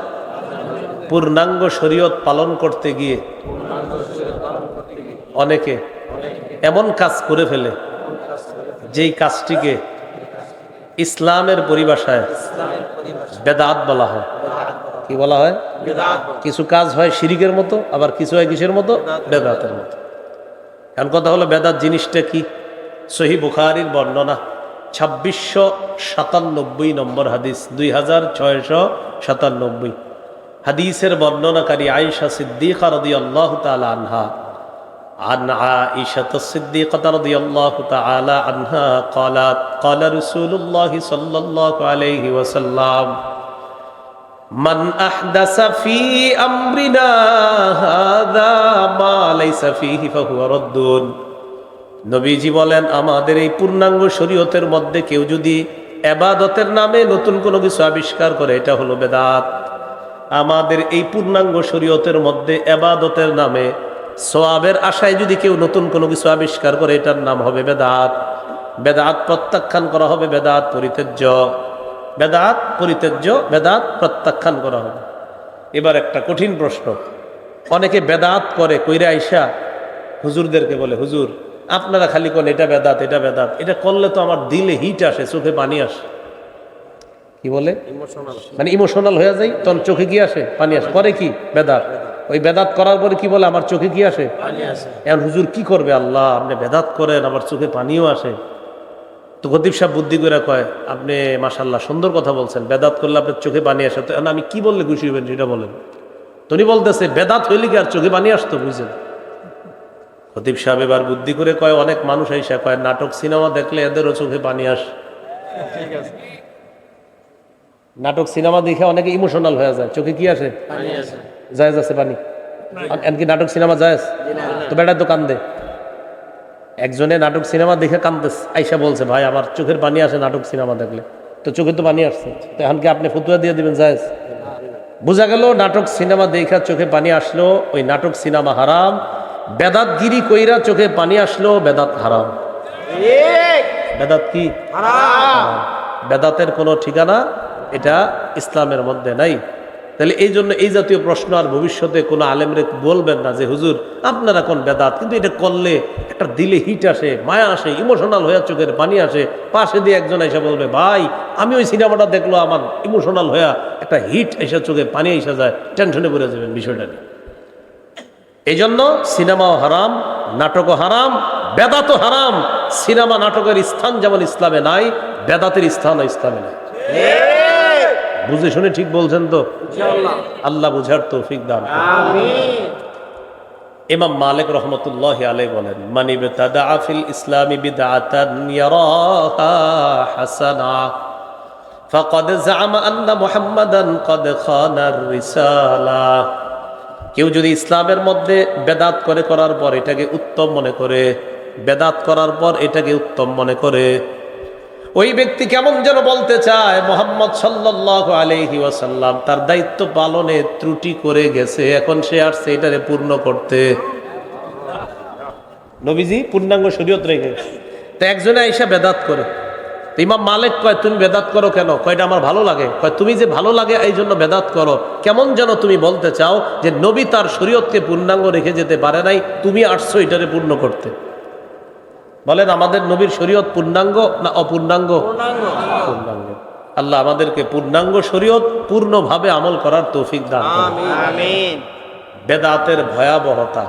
পূর্ণাঙ্গ শরীয়ত পালন করতে গিয়ে অনেকে এমন কাজ করে ফেলে যেই কাজটিকে ইসলামের পরিভাষায় বেদাত বলা হয়। কি বলা হয়? কিছু কাজ হয় শিরিকের মতো, আবার কিছু হয় কিসের মতো? বেদাতের মতো। এখন কথা হলো বেদাত জিনিসটা কি? সহিহ বুখারীর বর্ণনা 2697 নম্বর হাদিস, 2697 হাদিসের বর্ণনাকারী আয়েশা সিদ্দিকা রাদিয়াল্লাহু তাআলা আনহা, عن عائشة الصديقة رضي الله تعالى عنها قالت قال رسول الله صلى الله عليه وسلم من أحدث في أمرنا هذا ما ليس فيه فهو رد। নবীজি বলেন, আমাদের এই পূর্ণাঙ্গ শরীয়তের মধ্যে কেউ যদি ইবাদতের নামে নতুন কোনো কিছু আবিষ্কার করে, এটা হলো বেদাত। আমাদের এই পূর্ণাঙ্গ শরীয়তের মধ্যে ইবাদতের নামে সওয়াবের আশায় যদি কেউ নতুন কোনো কিছু আবিষ্কার করে, এটার নাম হবে বেদাত। বেদাত প্রত্যাখ্যান করা হবে, বেদাত পরিত্যাজ্য, বেদাত পরিত্যাজ্য, বেদাত প্রত্যাখ্যান করা হবে। এবার একটা কঠিন প্রশ্ন, অনেকে বেদাত করে কইরা আইসা হুজুরদেরকে বলে, হুজুর আপনারা খালি কোন এটা বেদাত এটা বেদাত, এটা করলে তো আমার দিলে হিট আসে, চোখে পানি আসে। কি বলে? মানে ইমোশনাল হয়ে যায়, তখন চোখে কি আসে? পানি আসে। করে কি? বেদাত। ওই বেদাত করার পরে কি বলে? আমার চোখে কি আসে? এখন হুজুর কি করবে? আল্লাহ আপনি বেদাত করেন, আমার চোখে পানিও আসে। তো খতিব সাহেব বুদ্ধি করে কয়, আপনি মাশাআল্লাহ সুন্দর কথা বলছেন, বেদাত করলে আপনার চোখে পানি আসে, তো আমি কি বললে খুশি হবেন সেটা বলেন। তুমি বলতেছে বেদাত হইলে কি আর চোখে পানি আসতো? বুঝছেন? খতিব সাহেব এবার বুদ্ধি করে কয়, অনেক মানুষ আইসা কয় নাটক সিনেমা দেখলে এদেরও চোখে পানি আসে। নাটক সিনেমা দেখে অনেকে ইমোশনাল হয়ে যায়, চোখে কি আসে? জায়েজ আছে পানি? এমনকি নাটক সিনেমা জায়েজ? তো বেটার তো কান্দে। একজনে নাটক সিনেমা দেখে কান্দতেছে, আইসা বলছে ভাই আমার চোখের পানি আসে নাটক সিনেমা দেখলে। তো চোখে তো পানি আসছে, তো এখন কি আপনি ফতুয়া দিয়ে দিবেন জায়েজ? বোঝা গেল নাটক সিনেমা দেখা চোখে পানি আসলো, ওই নাটক সিনেমা হারাম। বেদাতগিরি কইরা চোখে পানি আসলো, বেদাত হারাম। বেদাত কি? বেদাতের কোনো ঠিকানা এটা ইসলামের মধ্যে নাই। তাহলে এই জন্য এই জাতীয় প্রশ্ন আর ভবিষ্যতে কোনো আলেমরে বলবেন না যে হুজুর আপনারা কোন বেদাত, কিন্তু এটা করলে একটা দিলে হিট আসে, মায়া আসে, ইমোশনাল হয়ে চোখের পানি আসে। পাশে দিয়ে একজন এসে বলবে ভাই আমি ওই সিনেমাটা দেখলো, আমার ইমোশনাল হয়ে একটা হিট এসে চোখে পানি এসে যায়, টেনশনে পড়ে যাবেন বিষয়টা নিয়ে। এই জন্য সিনেমাও হারাম, নাটকও হারাম, বেদাতও হারাম। সিনেমা নাটকের স্থান যেমন ইসলামে নাই, বেদাতের স্থান ইসলামে নাই। বুঝে শুনে ঠিক বলছেন তো? আল্লাহ বুঝার তৌফিক দান আমিন। ইমাম মালিক রাহমাতুল্লাহি আলাইহি বলেন, মান ইবতাদা ফিল ইসলামি বিদআতান ইয়ারাহা হাসানা ফাকাদ জাআমা আন্না মুহাম্মাদান ক্বাদ খানার রিসালা। কেউ যদি ইসলামের মধ্যে বেদাত করার পর এটাকে উত্তম মনে করে, বেদাত করার পর এটাকে উত্তম মনে করে, ওই ব্যক্তি কেমন যেন বলতে চায় মুহাম্মদ সাল্লাল্লাহু আলাইহি ওয়াসাল্লাম তার দায়িত্ব পালনে ত্রুটি করে গেছে, এখন সে আসছে এটারে পূর্ণ করতে। নবীজি পূর্ণাঙ্গ শরীয়ত রেখে। তো একজনে আইসা বেদাত করে, তো ইমাম মালিক কয় তুমি বেদাত করো কেন? কয়টা আমার ভালো লাগে। কয় তুমি যে ভালো লাগে এই জন্য বেদাত করো, কেমন যেন তুমি বলতে চাও যে নবী তার শরীয়তকে পূর্ণাঙ্গ রেখে যেতে পারে নাই, তুমি আসছো এটারে পূর্ণ করতে। বলেন আমাদের নবীর শরীয়ত পূর্ণাঙ্গ না অপূর্ণাঙ্গ? পূর্ণাঙ্গ। আল্লাহ আমাদেরকে পূর্ণাঙ্গ শরীয়ত পূর্ণভাবে আমল করার তৌফিক দান করুন। আমিন। বেদাতের ভয়াবহতা।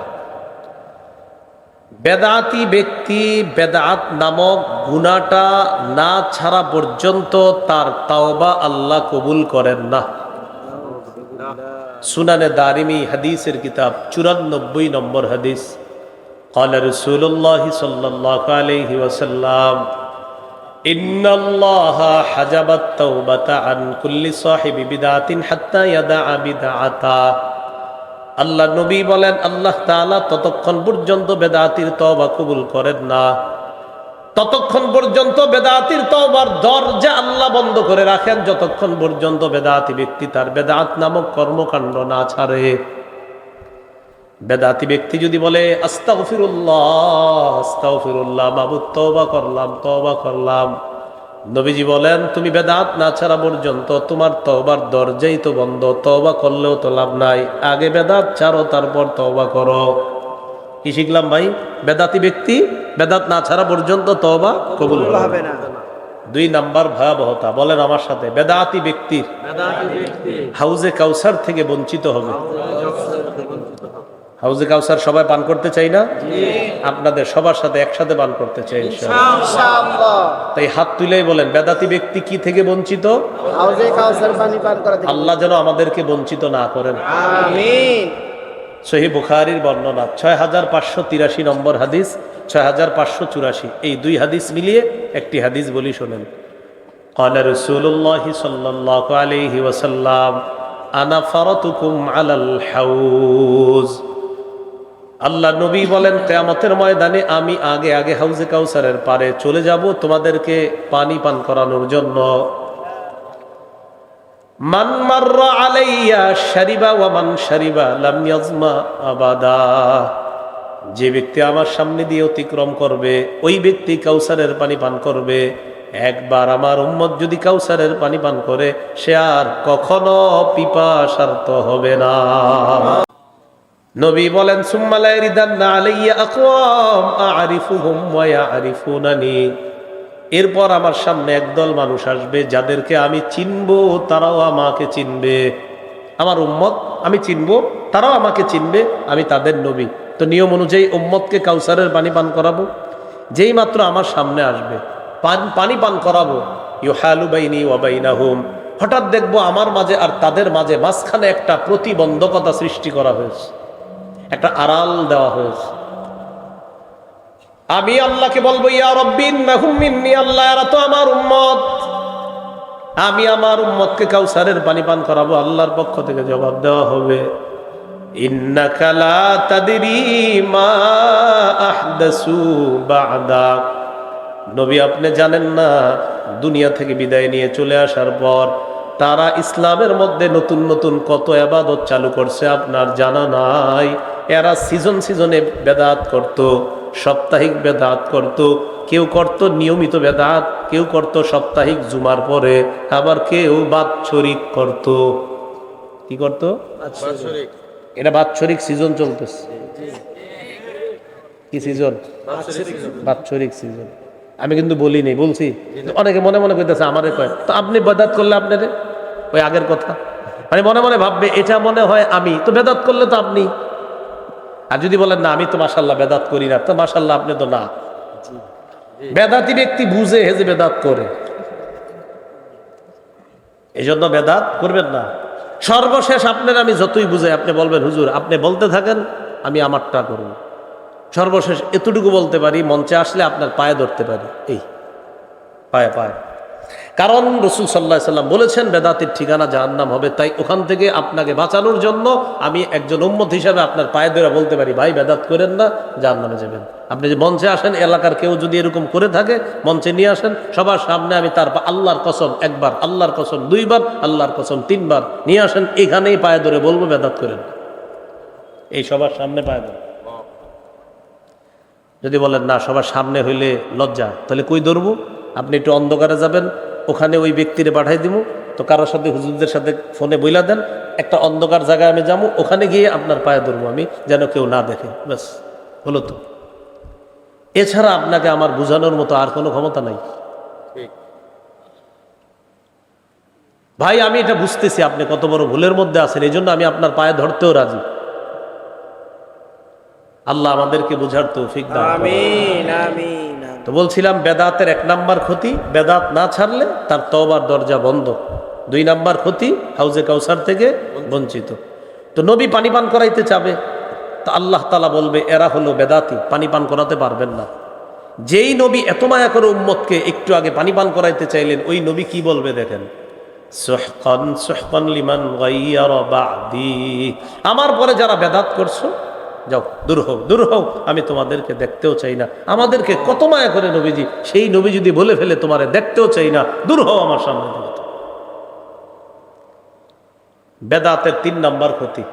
বেদাতি ব্যক্তি বেদাত নামক গুনাহটা না ছাড়া পর্যন্ত তার তাওবা আল্লাহ কবুল করেন না। সুনানে দারিমি হাদিসের কিতাব 94 নম্বর হাদিস। قال رسول الله صلى الله عليه وسلم إن الله حجب التوبة عن كل صاحب بدعة حتى يدع بدعته। আল্লাহ নবী বলেন আল্লাহ তাআলা ততক্ষণ পর্যন্ত বেদাতির তওবা কবুল করেন না, ততক্ষণ পর্যন্ত বেদাতির তওবার দরজা আল্লাহ বন্ধ করে রাখেন, যতক্ষণ পর্যন্ত বেদাতি ব্যক্তি তার বেদাত নামক কর্মকাণ্ড না ছাড়ে। বেদাতি ব্যক্তি যদি বলে আস্তাগফিরুল্লাহ আস্তাগফিরুল্লাহ, মাবুদ তওবা করলাম তওবা করলাম, নবীজি বলেন তুমি বেদাত না ছাড়া পর্যন্ত তোমার তওবার দরজাই তো বন্ধ, তওবা করলেও তো লাভ নাই, আগে বেদাত ছাড়ো তারপর তওবা করো। কি শিখলাম ভাই? বেদাতি ব্যক্তি বেদাত না ছাড়া পর্যন্ত তওবা কবুল হবে না। 2 নাম্বার ভয়াবহতা, বলেন আমার সাথে, বেদাতি ব্যক্তির হাউজে কাউসার থেকে বঞ্চিত হবে। হাউজে কাউসার সবাই পান করতে চাই না? আপনাদের সবার সাথে একসাথে পান করতে চাই ইনশাআল্লাহ। তাই হাত তুলেই বলেন বেদাতি ব্যক্তি কি থেকে বঞ্চিত? হাউজে কাউসার পানি পান করা থেকে। আল্লাহ যেন আমাদেরকে বঞ্চিত না করেন। আমিন। সহিহ বুখারীর বর্ণনা 6583 নম্বর হাদিস, 6584, এই 2 হাদিস মিলিয়ে একটি হাদিস বলি শোনেন। قال رسول الله صلى الله عليه وسلم انا فرطكم على الحوض। আল্লাহ নবী বলেন কিয়ামতের ময়দানে আমি আগে আগে হাউজে কাউসারের পারে চলে যাব তোমাদেরকে পানি পান করানোর জন্য। মান মাররা আলাইয়া শারিবা ওয়া মান শারিবা লাম ইয়াজমা আবাদা। যে ব্যক্তি আমার সামনে দিয়ে অতিক্রম করবে ওই ব্যক্তি কাউসারের পানি পান করবে। একবার আমার উম্মত যদি কাউসারের পানি পান করে সে আর কখনো পিপাসার্ত হবে না। নবী বলেন সুম্মা লা ইয়ারিদান্না আলাইয়া আকওয়াম আ'রিফুহুম ওয়া ইয়া'রিফুনানি। এরপর আমার সামনে একদল মানুষ আসবে যাদেরকে আমি চিনবো, তারাও আমাকে চিনবে। আমার উম্মত আমি চিনবো, তারাও আমাকে চিনবে, আমি তাদের নবী। তো নিয়ম অনুযায়ী উম্মতকে কাউসারের পানি পান করাবো। যেই মাত্র আমার সামনে আসবে পানি পান করাবো, ইউহালু বাইনি ওয়া বাইনাহুম, হঠাৎ দেখবো আমার মাঝে আর তাদের মাঝে মাঝখানে একটা প্রতিবন্ধকতা সৃষ্টি করা হয়েছে, একটা আড়াল দেওয়া হয়েছে। আমি আল্লাহকে বলবো ইয়া রাব্বি ইন্নাহুম মিন্নি, আল্লাহ এরা তো আমার উম্মত, আমি আমার উম্মতকে কাউসারের পানি পান করাবো। আল্লাহর পক্ষ থেকে জবাব দেওয়া হবে ইন্নাকা লা তাদরি মা আহদাসু বা'দাক। নবী আপনি জানেন না দুনিয়া থেকে বিদায় নিয়ে চলে আসার পর তারা ইসলামের মধ্যে নতুন নতুন কত ইবাদত চালু করছে আপনার জানা নাই। এরা সিজনে বেদাত করত, সাপ্তাহিক বেদাত করত, কেউ করত নিয়মিত বেদাত, কেউ করত সাপ্তাহিক জুমার পরে, আবার কেউ বাৎসরিক করত। কি করত? এটা বাৎসরিক সিজন চলতেছে। কি সিজন? বাৎসরিক সিজন। আমি কিন্তু বলিনি, বলছি। অনেকে মনে মনে কইতেছে আমারে কয় তো আপনি বেদাত করলে আপনারে ওই আগের কথা, মানে মনে মনে ভাববে এটা মনে হয় আমি তো বেদাত করলে তো আপনি। আর যদি বলেন না আমি তো মাশাআল্লাহ বেদাত করি না, তো মাশাআল্লাহ আপনি তো না। বেদাতি ব্যক্তি বুঝে হেজে বেদাত করে, এই জন্য বেদাত করবেন না। সর্বশেষ আপনার আমি যতই বুঝাই আপনি বলবেন হুজুর আপনি বলতে থাকেন আমি আমারটা করব। সর্বশেষ এতটুকু বলতে পারি, মঞ্চে আসলে আপনার পায়ে ধরতে পারি, এই পায়ে পায়ে। কারণ রাসূল সাল্লাল্লাহু আলাইহি ওয়াসাল্লাম বলেছেন বেদাতের ঠিকানা জাহান্নাম হবে। তাই ওখান থেকে আপনাকে বাঁচানোর জন্য আমি একজন উম্মত হিসাবে আপনার পায়ে ধরে বলতে পারি ভাই বেদাত করেন না, জাহান্নামে যাবেন। আপনি যে মঞ্চে আসেন, এলাকার কেউ যদি এরকম করে থাকে মঞ্চে নিয়ে আসেন, সবার সামনে আমি তার আল্লাহর কসম একবার, আল্লাহর কসম 2 বার, আল্লাহর কসম 3 বার নিয়ে আসেন, এখানেই পায়ে ধরে বলবো বেদাত করেন। এই সবার সামনে পায়ে ধরে যদি বলেন না সবার সামনে হইলে লজ্জা, তাহলে কই ধরবো? আপনি একটু অন্ধকারে যাবেন, ওখানে ওই ব্যক্তিরে পাঠাই দিব। তো কারোর সাথে হুজুরদের সাথে ফোনে বইলা দেন, একটা অন্ধকার জায়গায় আমি যাবো, ওখানে গিয়ে আপনার পায়ে ধরবো আমি, যেন কেউ না দেখে। ব্যাস, হলো তো। এছাড়া আপনাকে আমার বোঝানোর মতো আর কোনো ক্ষমতা নাই। ভাই আমি এটা বুঝতেছি আপনি কত বড় ভুলের মধ্যে আছেন, এই জন্য আমি আপনার পায়ে ধরতেও রাজি। আল্লাহ আমাদেরকে বোঝার তৌফিক দান করুন। আমিন আমিন তো বলছিলাম বেদাতের 1 নাম্বার ক্ষতি, বেদাত না ছাড়লে তার তওবার দরজা বন্ধ। 2 নাম্বার ক্ষতি, হাউজে কাউসার থেকে বঞ্চিত। তো নবী পানি পান করাইতে চাবে, তো আল্লাহ তাআলা বলবে এরা হলো বেদাতি, পানি পান করাতে পারবেন না। যেই নবী এত মায়া করে উম্মতকে একটু আগে পানি পান করাইতে চাইলেন, ওই নবী কি বলবে দেখেন, সুহকান সুহকান লিমান গায়্যারা বা'দি, আমার পরে যারা বেদাত করছো যাও, দূর হও দূর হও, আমি তোমাদেরকে দেখতেও চাই না। আমাদেরকে কত মায়া করে নবীজি, সেই নবী যদি বলে ফেলে তোমারে দেখতেও চাই না, দূর হও আমার সামনে থেকে। বেদাতের 3 নাম্বার ক্ষতি,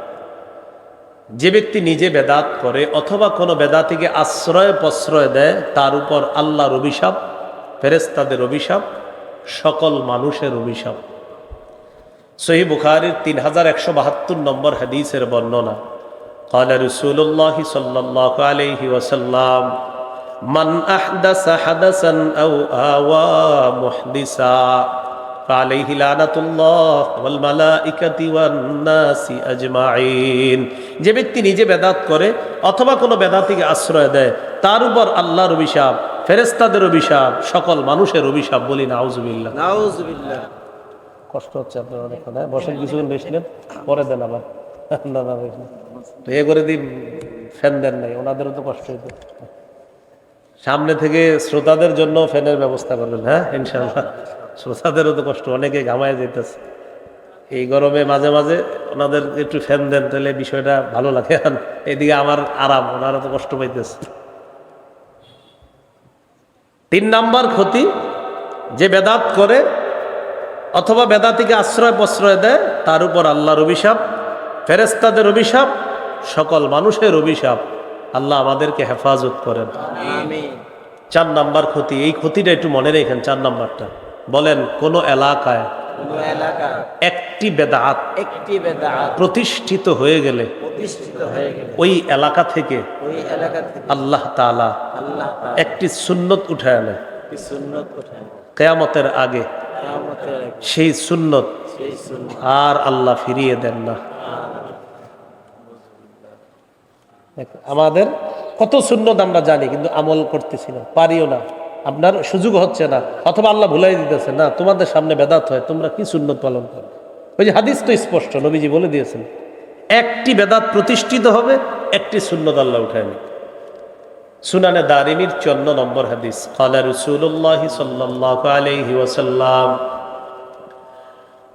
যে ব্যক্তি নিজে বেদাত করে অথবা কোনো বেদাতিকে আশ্রয় প্রশ্রয় দেয়, তার উপর আল্লাহর অভিশাপ, ফেরেশতাদের অভিশাপ, সকল মানুষের অভিশাপ। সহিহ বুখারীর 3172 নম্বর হাদিসের বর্ণনা, قال رسول الله صلى الله عليه وسلم من أحدث حدثا أو آوى محدثا فعليه لعنة الله والملائكة والناس أجمعين। যে ব্যক্তি নিজে বেদাত করে অথবা কোনো বেদাতিকে আশ্রয় দেয়, তার উপর আল্লাহর অভিশাপ, ফেরেশতাদের অভিশাপ, সকল মানুষের অভিশাপ। বলি নাউজুবিল্লাহ। নাউজুবিল্লাহ। কষ্ট হচ্ছে আপনার অনেক, বসেন কিছুক্ষণ বেশলেন, পরে দেন আবার। না না তো এ করে দিন, ফ্যান দেন নাই, ওনাদেরও তো কষ্ট হইতো। সামনে থেকে শ্রোতাদের জন্য ফ্যানের ব্যবস্থা করবেন। হ্যাঁ ইনশাআল্লাহ, শ্রোতাদেরও তো কষ্ট, অনেকে ঘামায় যেতেছে এই গরমে। মাঝে মাঝে ওনাদের একটু ফ্যান দেন, তাহলে বিষয়টা ভালো লাগে। এদিকে আমার আরাম, ওনারা তো কষ্ট পাইতেছে। 3 নাম্বার ক্ষতি, যে বেদাত করে অথবা বেদাতিকে আশ্রয় প্রশ্রয় দেয়, তার উপর আল্লাহর অভিশাপ, ফেরেশতাদের অভিশাপ, সকল মানুষের অভিশাপ। আল্লাহ আমাদেরকে হেফাজত করেন। আমিন। 4 নাম্বার ক্ষতি, এই ক্ষতিটা একটু মনে রেখেন। 4 নাম্বারটা বলেন, কোন এলাকায় কোন এলাকা একটি বেদাত একটি বেদাত প্রতিষ্ঠিত হয়ে গেলে প্রতিষ্ঠিত হয়ে গেলে ওই এলাকা থেকে ওই এলাকা থেকে আল্লাহ তাআলা আল্লাহ তাআলা একটি সুন্নত উঠায় নেয়। একটি সুন্নত ওঠায়, কিয়ামতের আগে কিয়ামতের আগে সেই সুন্নত সেই সুন্নত আর আল্লাহ ফিরিয়ে দেন না। আমাদের কত সুন্নত আমরা জানি, কিন্তু আমল করতেছি না, পারিও না, আপনার সুযোগ হচ্ছে না, অথবা আল্লাহ ভুলাই দিতেছে না। তোমাদের সামনে বেদাত হয়, তোমরা কি সুন্নত পালন করো? ওই যে হাদিস তো স্পষ্ট, নবীজি বলে দিয়েছেন, একটি বেদাত প্রতিষ্ঠিত হবে, একটি সুন্নত আল্লাহ উঠায় নি। সুনানে দারিমির 54 নম্বর হাদিস, ক্বালা রাসূলুল্লাহ সাল্লাল্লাহু আলাইহি ওয়াসাল্লাম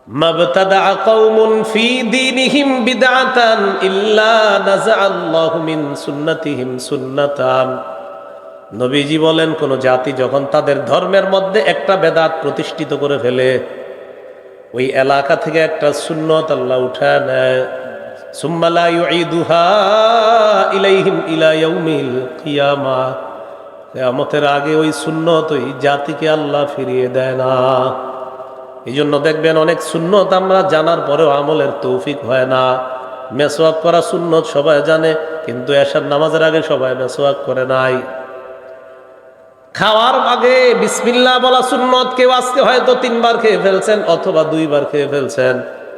মাবতাদা কওমুন ফি দীনিহিম বিদআতান ইল্লা নাযাআল্লাহু মিন সুন্নাতিহিম সুন্নাতান। নবীজি বলেন, কোন জাতি যখন তাদের ধর্মের মধ্যে একটা বেদাত প্রতিষ্ঠিত করে ফেলে, ওই এলাকা থেকে একটা সুন্নত আল্লাহ উঠায় নেয়। সুম্মা লা ইউঈদুহা ইলাইহিম ইলা ইয়াউমিল কিয়ামাহ, কিয়ামতের আগে ওই সুন্নত ওই জাতিকে আল্লাহ ফিরিয়ে দেয় না। এই জন্য দেখবেন অনেক সুন্নত আমরা জানার পরেও আমলের তৌফিক হয় না। মেসওয়াক করা সুন্নত সবাই জানে, কিন্তু এশার নামাজের আগে সবাই মেসওয়াক করে নাই। খাওয়ার আগে বিসমিল্লাহ বলা সুন্নত, কেউ আজকে হয়তো 3 বার খেয়ে ফেলছেন অথবা 2 বার খেয়ে ফেলছেন।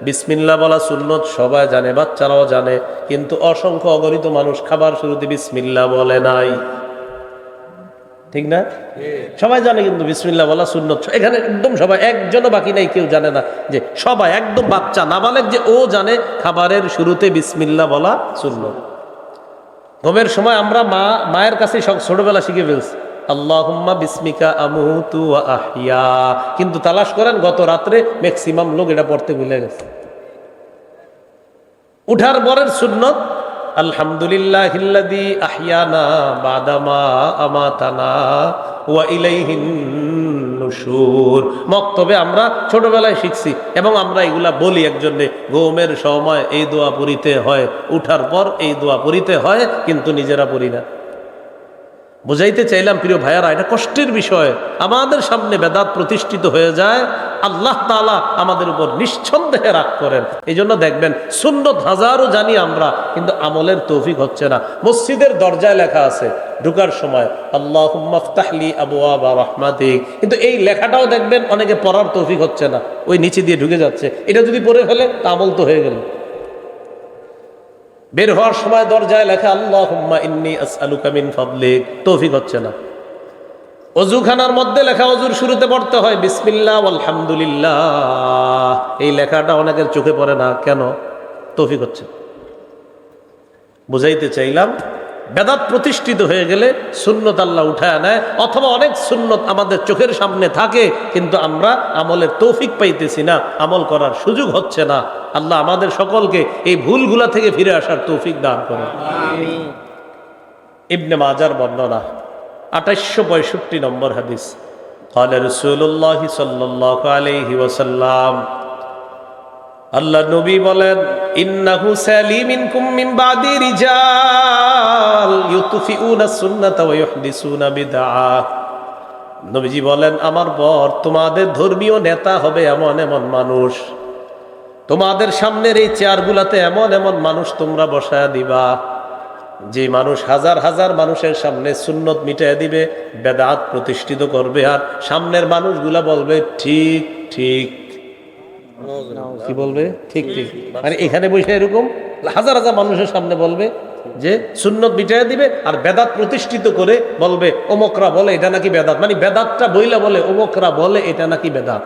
বিসমিল্লাহ বলা সুন্নত সবাই জানে, বাচ্চারাও জানে, কিন্তু অসংখ্য অগণিত মানুষ খাবার শুরুতে বিসমিল্লাহ বলে নাই। ঠিক না? সবাই জানে কিন্তু বিসমিল্লাহ বলা সুন্নত, এখানে একদম সবাই, একজনও বাকি নাই কেউ জানে না, যে সবাই একদম বাচ্চা নাবালেগ যে ও জানে খাবারের শুরুতে বিসমিল্লাহ বলা সুন্নত। ঘুমের সময় আমরা মায়ের কাছে ছোটবেলা শিখে ফেলছি, আল্লাহুম্মা বিসমিকা আমুতু ওয়া আহইয়া, কিন্তু তালাশ করেন গত রাত্রে ম্যাক্সিমাম লোক এটা পড়তে ভুলে গেছে। উঠার পরের সুন্নত আলহামদুলিল্লাহিল্লাযী আহইয়ানা বাদামা আমাতানা ওয়া ইলাইহিন নুশুর। মক্তবে আমরা ছোটবেলায় শিখছি এবং আমরা এগুলা বলি একজনে, ঘুমের সময় এই দোয়া পড়িতে হয়, উঠার পর এই দোয়া পড়িতে হয়, কিন্তু নিজেরা পড়ি না। বুঝাইতে চাইলাম প্রিয় ভাইয়ারা, এটা কষ্টের বিষয়। আমাদের সামনে বেদাত প্রতিষ্ঠিত হয়ে যায়, আল্লাহ তাআলা আমাদের উপর নিঃসন্দেহে রাগ করেন। এই জন্য দেখবেন সুন্নত হাজারও জানি আমরা, কিন্তু আমলের তৌফিক হচ্ছে না। মসজিদের দরজায় লেখা আছে ঢুকার সময় আল্লাহুম্মা ফতাহলি আবওয়াবা রাহমাতিক, কিন্তু এই লেখাটাও দেখবেন অনেকে পড়ার তৌফিক হচ্ছে না, ওই নিচে দিয়ে ঢুকে যাচ্ছে। এটা যদি পড়ে ফেলে তা আমল তো হয়ে গেল। বের হওয়ার সময় দরজায় লেখা আল্লাহুম্মা ইন্নী আসআলুকা মিন ফাদলিক, তৌফিক হচ্ছে না। অজুখানার মধ্যে লেখা অজুর শুরুতে পড়তে হয় বিসমিল্লাহ আলহামদুলিল্লাহ, এই লেখাটা অনেকের চোখে পড়ে না, কেন? তৌফিক হচ্ছে। বুঝাইতে চাইলাম বেদাত প্রতিষ্ঠিত হয়ে গেলে সুন্নত আল্লাহ উঠায় নেয়, অথবা অনেক সুন্নত আমাদের চোখের সামনে থাকে কিন্তু আমরা আমলের তৌফিক পাইতেছি না, আমল করার সুযোগ হচ্ছে না। আল্লাহ আমাদের সকলকে এই ভুলগুলা থেকে ফিরে আসার তৌফিক দান করেন। ইবনে মাজার বর্ণনা 2865 নম্বর হাদিস। ক্বালা রাসূলুল্লাহ সাল্লাল্লাহু আলাইহি ওয়াসাল্লাম, আল্লাহ নবী বলেন, ইন্নাহু সালিমিনকুম মিন বাদি রিজাল ইউতফিউনা সুন্নাতা ওয়া ইউহদিসুনা বিদআ। নবীজি বলেন, আমার পর তোমাদের ধর্মীয় নেতা হবে এমন এমন মানুষ, তোমাদের সামনের এই চেয়ারগুলাতে এমন এমন মানুষ তোমরা বসায়া দিবা, যে মানুষ হাজার হাজার মানুষের সামনে সুন্নত মিটাইয়া দিবে, বেদাত প্রতিষ্ঠিত করবে, আর সামনের মানুষগুলা বলবে ঠিক ঠিক। কি বলবে? ঠিক ঠিক। মানে এখানে বসে এরকম হাজার হাজার মানুষের সামনে বলবে যে সুন্নত মিটাইয়া দিবে, আর বেদাত প্রতিষ্ঠিত করে বলবে অমুকরা বলে এটা নাকি বেদাত। মানে বেদাতটা বইলা বলে অমুকরা বলে এটা নাকি বেদাত,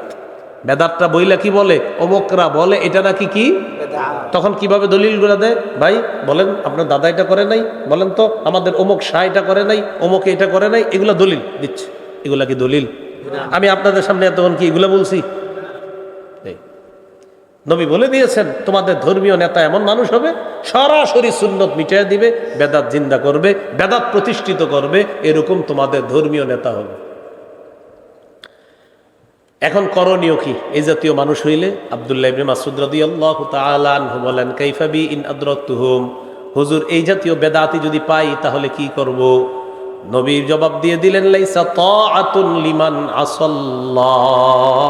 বেদাতটা বইলা কি বলে অমুকরা বলে এটা নাকি কি। তখন কিভাবে দলিলগুলো দেয়? ভাই বলেন আপনার দাদা এটা করে নাই, বলেন তো আমাদের অমুক শাহ এটা করে নাই, অমুকে এটা করে নাই, এগুলা দলিল দিচ্ছে। এগুলা কি দলিল? আমি আপনাদের সামনে এতক্ষণ কি এগুলা বলছি? নবী বলে দিয়েছেন তোমাদের ধর্মীয় নেতা এমন মানুষ হবে সরাসরি সুন্নত মিটাইয়া দিবে, বেদাত জিন্দা করবে, বেদাত প্রতিষ্ঠিত করবে, এরকম তোমাদের ধর্মীয় নেতা হবে। এখন করণীয় কি এই জাতীয় মানুষ হইলে? আব্দুল্লাহ ইবনে মাসউদ রাদিয়াল্লাহু তাআলা আনহু বলেন, কাইফা বি ইন আদরাকতুহুম, হুজুর এই জাতীয় বেদাতি যদি পাই তাহলে কি করব? নবী জবাব দিয়ে দিলেন, লাইসা তাআতুন লিমান আসাল্লাহ,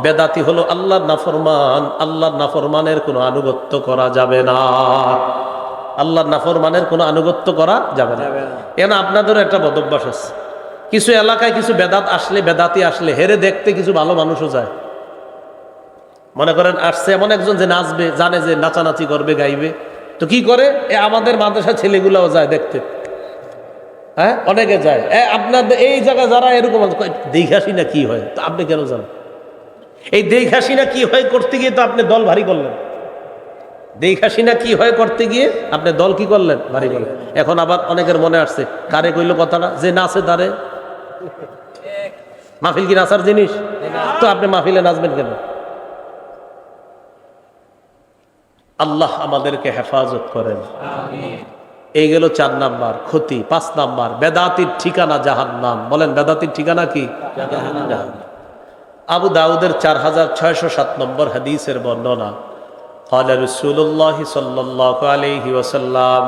বেদাতি হলো আল্লাহর নাফরমান, আল্লাহর নাফরমানের কোনো আনুগত্য করা যাবে না, আল্লাহর নাফরমানের কোনো আনুগত্য করা যাবে না। এন আপনাদেরও একটা বদভ্যাস আছে, কিছু এলাকায় কিছু বেদাত আসলে, বেদাতি আসলে হেরে দেখতে কিছু ভালো মানুষও যায়। মনে করেন আসছে এমন একজন যে নাচবে, জানে যে নাচানাচি করবে, গাইবে, তো কি করে আমাদের মাদ্রাসা ছেলেগুলাও যায় দেখতে। হ্যাঁ, অনেকে যায়। আপনাদের এই জায়গায় যারা এরকম দেখাসি না কি হয়, তো আপনি কেন জানেন? এই দেখাসি না কি হয় করতে গিয়ে তো আপনি দল ভারী করলেন, দেখাসি না কি হয় করতে গিয়ে আপনি দল কি করলেন? ভারী করলেন। এখন আবার অনেকের মনে আসছে, কারে কইল কথাটা, যে নাচে তারে। মাহফিল কি নাচার জিনিস? তো আপনি মাহফিলে নাচবেন কেন? আল্লাহ আমাদেরকে হেফাজত করেন। এই গেল 4 নাম্বার ক্ষতি। 5 নাম্বার, বেদাতির ঠিকানা জাহান্নাম। বলেন বেদাতির ঠিকানা কি? জাহান্নাম। আবু দাউদের 4607 নম্বর হাদিসের বর্ণনা। ক্বালা রাসূলুল্লাহ সাল্লাল্লাহু আলাইহি ওয়াসাল্লাম,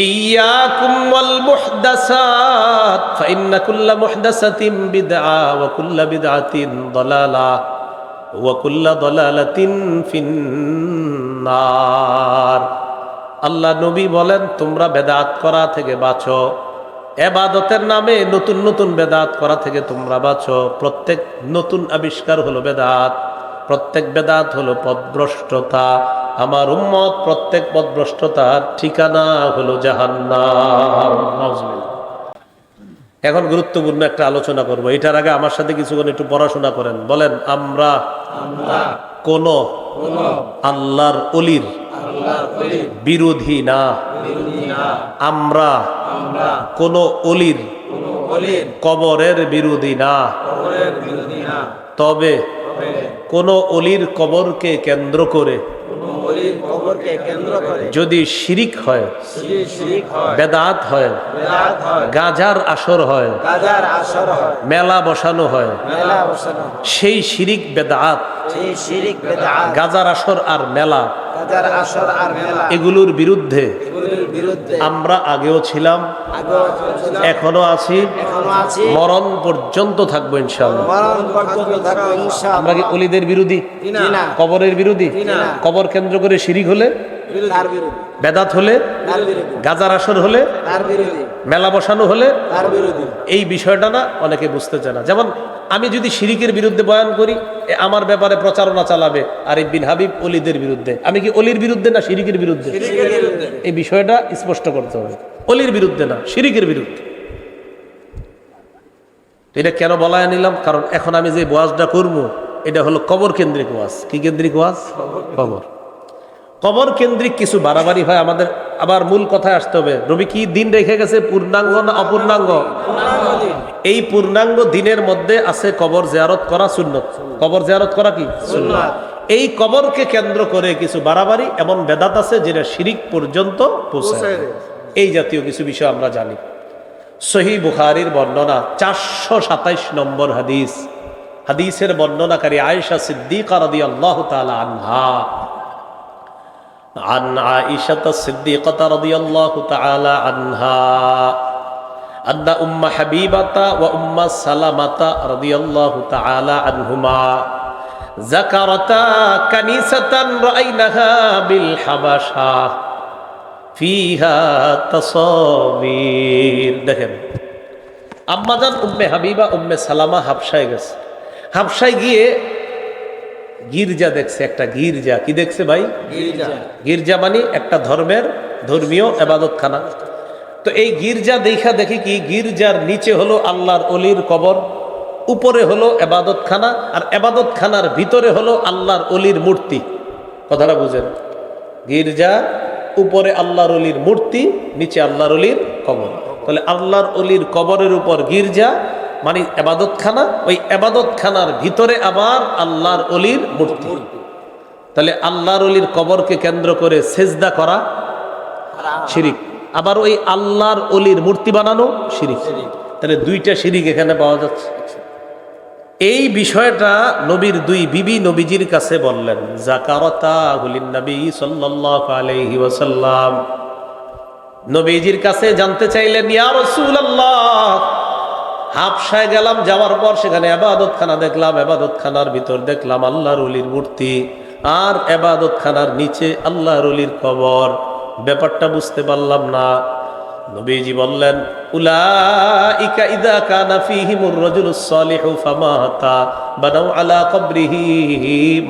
ইয়্যাকুম ওয়াল মুহদাসাত ফাইন্না কুল্লা মুহদাসাতিন বিদআ ওয়া কুল্লা বিদআতিন দালালাহ ওয়া কুল্লা দালালাতিন ফিন্নার। আল্লাহ নবী বলেন, তোমরা বেদাত করা থেকে বাঁচো, এবাদতের নামে নতুন নতুন বেদাত করা থেকে তোমরা বাঁচো। প্রত্যেক নতুন আবিষ্কার হলো বেদাত, প্রত্যেক বেদাত হলো পথভ্রষ্টতা। আমার উম্মত প্রত্যেক পথভ্রষ্টতার ঠিকানা হলো জাহান্নাম। এখন গুরুত্বপূর্ণ একটা আলোচনা করব, এটার আগে আমার সাথে কিছুক্ষণ একটু পড়াশোনা করেন। বলেন, আমরা কোন আল্লাহর অলির বিরোধী না, আমরা কোন অলির কবরের বিরোধী না, তবে কোন অলির কবরকে কেন্দ্র করে যদি শিরিক হয়, বেদাত হয়, গাজার আসর হয়, মেলা বসানো হয়, সেই শিরিক বেদাত, গাজার আসর আর মেলা বাজার আসর আর মেলা এগুলোর বিরুদ্ধে এগুলির বিরুদ্ধে আমরা আগেও ছিলাম, আগেও ছিলাম, এখনো আছি, এখনো আছি, মরণ পর্যন্ত থাকবো ইনশাআল্লাহ। মরণ পর্যন্ত থাকবো আমরা কি ইনশাআল্লাহ। অলিদের বিরোধী, জি না, কবরের বিরোধী? না। কবর কেন্দ্র করে শিরিক হলে, তার বিরুদ্ধে, বেদাত হলে, তার বিরুদ্ধে, গাজার আসর হলে, তার বিরুদ্ধে, মেলা বসানো হলে, তার বিরুদ্ধে। এই বিষয়টা না অনেকে বুঝতে চায় না। যেমন আমি যদি শিরিকের বিরুদ্ধে বয়ান করি, আমার ব্যাপারে প্রচারণা চালাবে আরিফ বিন হাবিব অলিদের বিরুদ্ধে। আমি কি অলির বিরুদ্ধে না শিরিকের বিরুদ্ধে? শিরকের বিরুদ্ধে। এই বিষয়টা স্পষ্ট করতে হবে, অলির বিরুদ্ধে না, শিরিকের বিরুদ্ধে। তো এটা কেন বলায় নিলাম, কারণ এখন আমি যে ওয়াজটা করবো এটা হলো কবর কেন্দ্রিক ওয়াজ। কি কেন্দ্রিক ওয়াজ? কবর। কবর কেন্দ্রিক কিছু বাড়াবাড়ি হয় আমাদের। আবার মূল কথায় আসতে হবে, নবী কি দিন রেখে গেছে, পূর্ণাঙ্গ না অপূর্ণাঙ্গ? এই পূর্ণাঙ্গ দিনের মধ্যে আছে কবর জিয়ারত করা সুন্নত। কবর জিয়ারত করা কি সুন্নত। এই কবরকে কেন্দ্র করে কিছু বাড়াবাড়ি এমন বেদাত আছে যেটা শিরিক পর্যন্ত পৌঁছায়। এই জাতীয় কিছু বিষয় আমরা জানি। সহিহ বুখারীর বর্ণনা 427 নম্বর হাদিস। হাদিসের বর্ণনাকারী আয়েশা সিদ্দিকা রাদিয়াল্লাহু তাআলা আনহা। عن عائشة الصديقة رضي الله تعالى عنها أن أم حبيبة وأم سلمة رضي الله تعالى عنهما ذكرتا كنيسة رأيناها بالحبشة فيها تصاوير। দেখেন আম্মাজান উম্মে হাবিবা উম্মে সালামা হাবশায় গেছে। হাবশায় গিয়ে গির্জা দেখছে, একটা গির্জা। কি দেখছে ভাই? গির্জা। গির্জা মানে একটা ধর্মীয় এবাদতখানা। তো এই গির্জা দেখা দেখি কি, গির্জার নিচে হলো আল্লাহর অলির কবর, উপরে হলো এবাদতখানা, আর এবাদতখানার ভিতরে হলো আল্লাহর অলির মূর্তি। কথাটা বুঝেন? গির্জা উপরে আল্লাহর অলির মূর্তি, নিচে আল্লাহর অলির কবর। তাহলে আল্লাহর অলির কবরের উপর গির্জা মানে এবাদতখানা, ওই এবাদতখানার ভিতরে আবার আল্লাহর অলির মূর্তি। তাহলে আল্লাহর অলির কবরকে কেন্দ্র করে সেজদা করা শিরিক, আবার ওই আল্লাহর অলির মূর্তি বানানো শিরিক। তাহলে দুইটা শিরিক এখানে পাওয়া যাচ্ছে। এই বিষয়টা নবীর দুই বিবি নবীজির কাছে বললেন। যাকারাতা হুলিন নবী সাল্লাল্লাহু আলাইহি ওয়াসাল্লাম নবীজির কাছে জানতে চাইলেন, ইয়া রাসূলুল্লাহ, হাবশায় গেলাম, যাওয়ার পর সেখানে এবাদতখানা দেখলাম, এবাদতখানার ভিতর দেখলাম আল্লাহর ওলির মূর্তি, আর এবাদতখানার নিচে আল্লাহর ওলির কবর। ব্যাপারটা বুঝতে পারলাম না। নবীজি বললেন, উলাইকা ইযা কানা ফীহিমুর রাজুলুস সালিহু ফামাতা বানাউ আলা কবরিহি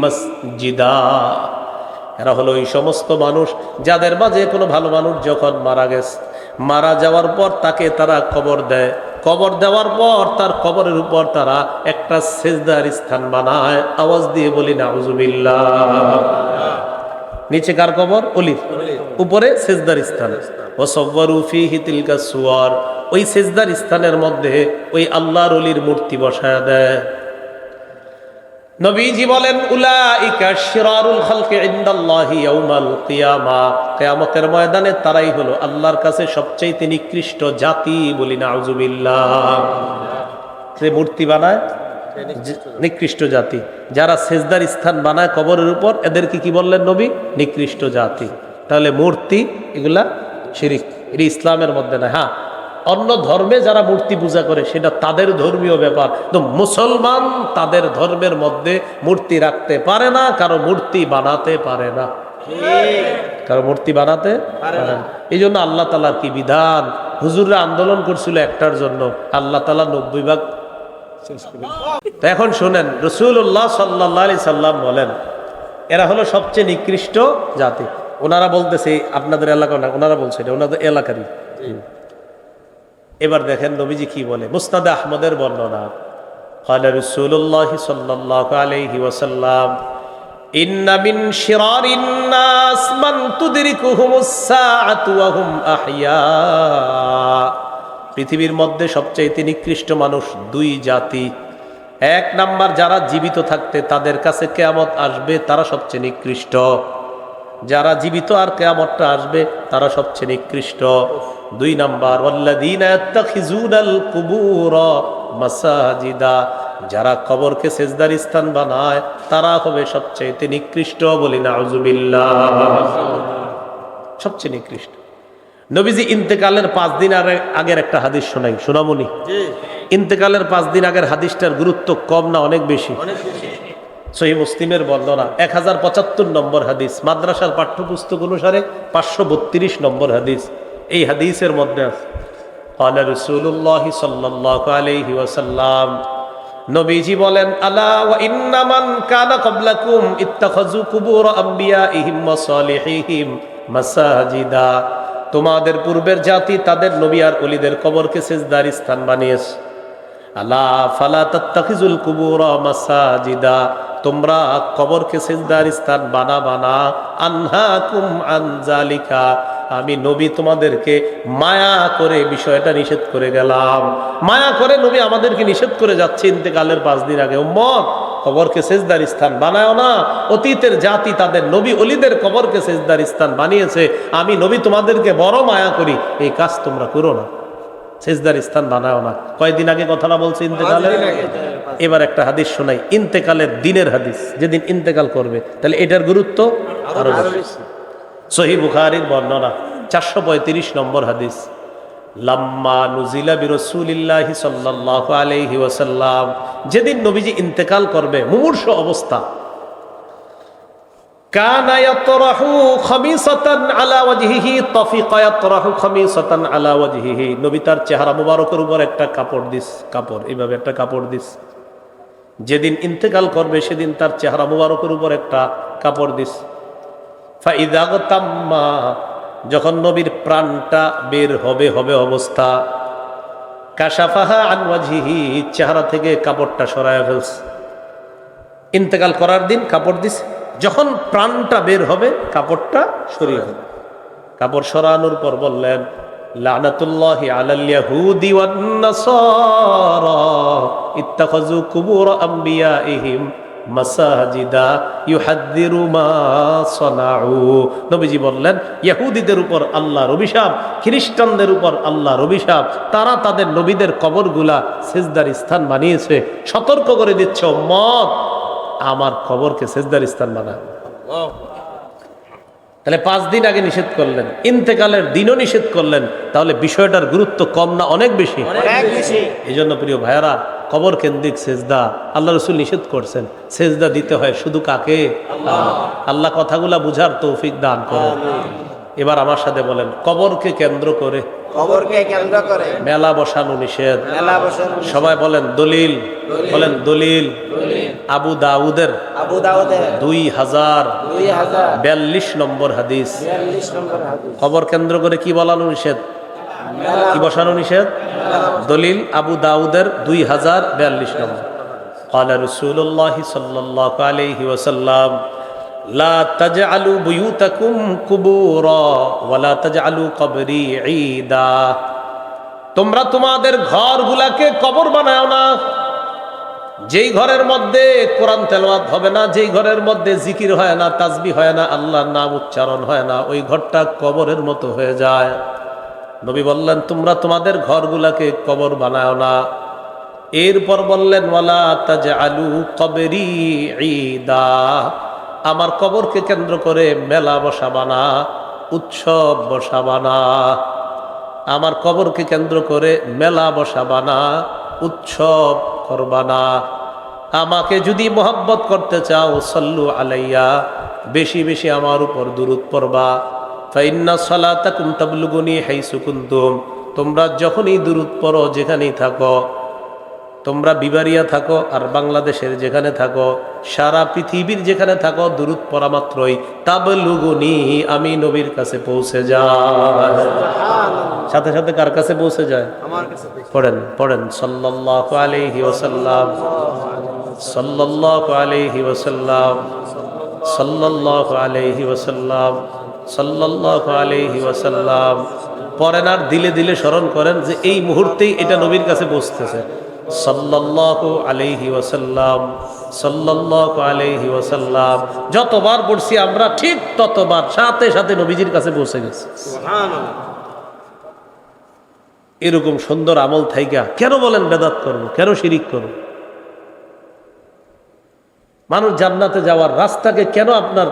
মসজিদা। এরা হলো ওই সমস্ত মানুষ যাদের মাঝে কোনো ভালো মানুষ যখন মারা গেছে, মারা যাওয়ার পর তাকে তারা কবর দেয়, কবর দেওয়ার পর তার কবরের উপর তারা একটা সেজদার স্থান বানায়। আওয়াজ দিয়ে বলি নাউজুবিল্লাহ। নিচে কার কবর? অলির। উপরে সেজদার স্থান। ওয়াসাওয়ারু ফীহি তিলকা সুওয়ার, ওই সেজদার স্থানের মধ্যে ওই আল্লাহর অলির মূর্তি বসায় দেয়। নবীজি বলেন, উলাইকা শিরারুল খালকি ইনদাল্লাহি ইয়াউমাল কিয়ামা, কিয়ামতের ময়দানে তারাই হলো আল্লাহর কাছে সবচেয়ে নিকৃষ্ট জাতি। বলি নাউজুবিল্লাহ। যে মূর্তি বানায় নিকৃষ্ট জাতি, যারা সেজদার স্থান বানায় কবরের উপর, এদেরকে কি বললেন নবী? নিকৃষ্ট জাতি। তাহলে মূর্তি এগুলা শিরিক, এটি ইসলামের মধ্যে না। হ্যাঁ, অন্য ধর্মে যারা মূর্তি পূজা করে সেটা তাদের ধর্মীয় ব্যাপার। তো মুসলমান তাদের ধর্মের মধ্যে মূর্তি রাখতে পারে না, কারো মূর্তি বানাতে পারে না, কারো মূর্তি বানাতে পারে না। এই জন্য আল্লাহ তাআলার কি বিধান। হুজুররা আন্দোলন করছিল একটার জন্য, আল্লাহ তাআলা 90 ভাগ। তো এখন শোনেন, রাসূলুল্লাহ সাল্লাল্লাহু আলাইহি সাল্লাম বলেন, এরা হলো সবচেয়ে নিকৃষ্ট জাতি। ওনারা বলতেছে আপনাদের এলাকা না, ওনারা বলছে এটা ওনাদের এলাকারই। এবার দেখেন নবীজি কি বলে। মুসনাদে আহমদের বর্ণনা, ক্বালা রাসূলুল্লাহ সাল্লাল্লাহু আলাইহি ওয়াসাল্লাম, ইন্না মিন শিরারিন নাস মান তুদরিকুহুমুস সাআতু ওয়া হুম আহইয়া। পৃথিবীর মধ্যে সবচেয়ে নিকৃষ্ট মানুষ দুই জাতি। এক নাম্বার, যারা জীবিত থাকতে তাদের কাছে কিয়ামত আসবে, তারা সবচেয়ে নিকৃষ্ট। যারা জীবিত আর কিয়ামতটা আসবে তারা সবচেয়ে নিকৃষ্ট। দুই নাম্বার, ওয়াল্লাযীনা ইয়াত্তাখিযুনাল কুবুরা মাসাজিদা, যারা কবরকে সেজদার স্থান বানায় তারা হবে সবচেয়ে নিকৃষ্ট, বলি নাউজুবিল্লাহ, সবচেয়ে নিকৃষ্ট। নবীজি ইন্তেকালের 5 দিন আগের একটা হাদিস শোনাই, শোনামুনি। ইন্তেকালের 5 দিন আগের হাদিসটার গুরুত্ব কম না অনেক বেশি? সহিহ মুসলিমের বর্ণনা 1075 নম্বর হাদিস, মাদ্রাসার পাঠ্যপুস্তক অনুসারে 532 নম্বর হাদিস। এই হাদিসের মধ্যে আছে قال رسول الله صلى الله عليه وسلم, নবীজি বলেন, আলা ওয়া ইন্না মান কানা ক্বাবলাকুম ইত্তাখাযু কুবুর আমবিয়াইহিম ওয়া সালিহিহিম মাসাজিদা, তোমাদের পূর্বের জাতি তাদের নবী আর ওলিদের কবরকে সিজদার স্থান বানিয়েছে। আলা ফালা তাত্তাখিজুল কুবুর মাসাজিদা, তোমরা কবরকে সিজদার স্থান বানাবা না। আনহাকুম আন যালিকা, আমি নবী তোমাদেরকে মায়া করে বিষয়টা নিষেধ করে গেলাম। মায়া করে নবী আমাদেরকে নিষেধ করে যাচ্ছে ইন্তেকালের 5 দিন আগে, উম্মত কবরকে সিজদার স্থান বানায় না। অতীতের জাতি তাদের নবী ওলিদের কবরকে সিজদার স্থান বানিয়েছে, আমি নবী তোমাদেরকে বড় মায়া করি, এই কাজ তোমরা করো না, সিজদার স্থান বানায় না। কয়দিন আগে কথাটা বলছে ইন্তেকালের। এবার একটা হাদিস শোনাই, ইন্তেকালের দিনের হাদিস, যেদিন ইন্তেকাল করবে, তাহলে এটার গুরুত্ব আরো বেশি। সহিহ বুখারীর বর্ণনা 435 নম্বর হাদিস, লাম্মা নুজিলা বিরাসূলিল্লাহি সাল্লাল্লাহু আলাইহি ওয়াসাল্লাম, যেদিন নবীজি ইন্তেকাল করবে মুমূর্ষু অবস্থা, কানা ইয়াতরাহু খামিসাতান আলা ওয়াজহিহি, তাফিকা ইয়াতরাহু খামিসাতান আলা ওয়াজহিহি, নবী তার চেহারা মুবারকের উপর একটা কাপড় দিস, কাপড় এইভাবে একটা কাপড় দিস। যেদিন ইন্তেকাল করবে সেদিন তার চেহারা মুবারকের উপর একটা কাপড় দিস। ফাইদা তাম্মা, যখন নবীর প্রাণটা বের হবে অবস্থা, কাশাফাহা আন ওয়াজহিহি, চেহারা থেকে কাপড়টা সরায় ফেলছে। ইন্তেকাল করার দিন কাপড় দিস, যখন প্রাণটা বের হবে কাপড়টা সরিয়ে ফেলে। কাপড় সরানোর পর বললেন, লানাতুল্লাহি আলাল ইয়াহুদি ওয়ান নাসারা ইত্তাখাযু কুবুর আমবিয়াইহিম মাসাজিদা ইউহাদ্দিরু মা সানাউ, নবীজি বললেন, ইহুদিদের উপর আল্লাহর অভিশাপ, খ্রিস্টানদের উপর আল্লাহর অভিশাপ, তারা তাদের নবীদের কবরগুলা সিজদার স্থান বানিয়েছে। সতর্ক করে দিচ্ছে, উম্মত আমার কবরকে সিজদার স্থান বানায়। তাহলে 5 দিন আগে নিষেধ করলেন, ইন্তেকালের দিনও নিষেধ করলেন, তাহলে বিষয়টার গুরুত্ব কম না অনেক বেশি? এই জন্য প্রিয় ভাইয়ারা, কবর কেন্দ্রিক সেজদা আল্লাহ রসুল নিষেধ করছেন। সেজদা দিতে হয় শুধু কাকে? আল্লাহ কথাগুলা বুঝার তৌফিক দান করেন। এবার আমার সাথে বলেন, কবরকে কেন্দ্র করে মেলা বসানো নিষেধ। সবাই বলেন দলিল, বলেন দলিল। আবু দাউদের 2042 নম্বর হাদিস। কবর কেন্দ্র করে কি বলানো নিষেধ, কি বসানো নিষেধ? দলিল আবু দাউদের 2042 নম্বর। قال رسول الله صلى الله عليه وسلم لا تجعلوا بيوتكم قبورا ولا تجعلوا قبري عيدا, তোমরা তোমাদের ঘরগুলাকে কবর বানাও না। যেই ঘরের মধ্যে কোরআন তেলাওয়াত হবে না, যেই ঘরের মধ্যে জিকির হয় না, তাসবিহ হয় না, আল্লাহর নাম উচ্চারণ হয় না, ওই ঘরটা কবরের মতো হয়ে যায়। নবী বললেন, তোমরা তোমাদের ঘরগুলাকে কবর বানাও না। এরপর বললেন, ওয়ালা তাজআলু কবরি ঈদা, আমার কবরকে কেন্দ্র করে মেলা বসাবা না, উৎসব বসাবা না। আমার কবরকে কেন্দ্র করে মেলা বসাবা না, উৎসব করবা না। আমাকে যদি মোহাব্বত করতে চাও, সাল্লু আলাইয়া, বেশি বেশি আমার উপর দুরূদ পড়বা। ফাইন্না সালাতাকুম তাবলুগুনি হাইসু কুনতুম, তোমরা যখনই দুরূদ পড়ো, যেখানেই থাকো, তোমরা বিবারিয়া থাকো আর বাংলাদেশের যেখানে থাকো, সারা পৃথিবীর যেখানে থাকো, দুরূদ পড়া মাত্রই তাবলুগুনি, আমি নবীর কাছে পৌঁছে যায়। সাথে সাথে কার কাছে পৌঁছে যায়? আমার কাছে। পড়েন পড়েন, সাল্লাল্লাহু আলাইহি ওয়াসাল্লাম, সাল্লাল্লাহু আলাইহি ওয়াসাল্লাম, সাল্লাল্লাহু আলাইহি ওয়াসাল্লাম, সাল্লাল্লাহু আলাইহি ওয়াসাল্লাম। পড়েন আর দিলে দিলে স্মরণ করেন যে এই মুহূর্তেই এটা নবীর কাছে পৌঁছতেছে। সাল্লাল্লাহু আলাইহি ওয়াসাল্লাম, সাল্লাল্লাহু আলাইহি ওয়াসাল্লাম। যতবার পড়ছি আমরা ঠিক ততবার সাথে সাথে নবীজির কাছে পৌঁছে গেছে। সুবহানাল্লাহ। এরকম সুন্দর আমল থাইকা কেন বলেন বেদাত করবো, কেন শিরিক করবো? মানুষ জান্নাতে যাওয়ার রাস্তাকে কেন আপনার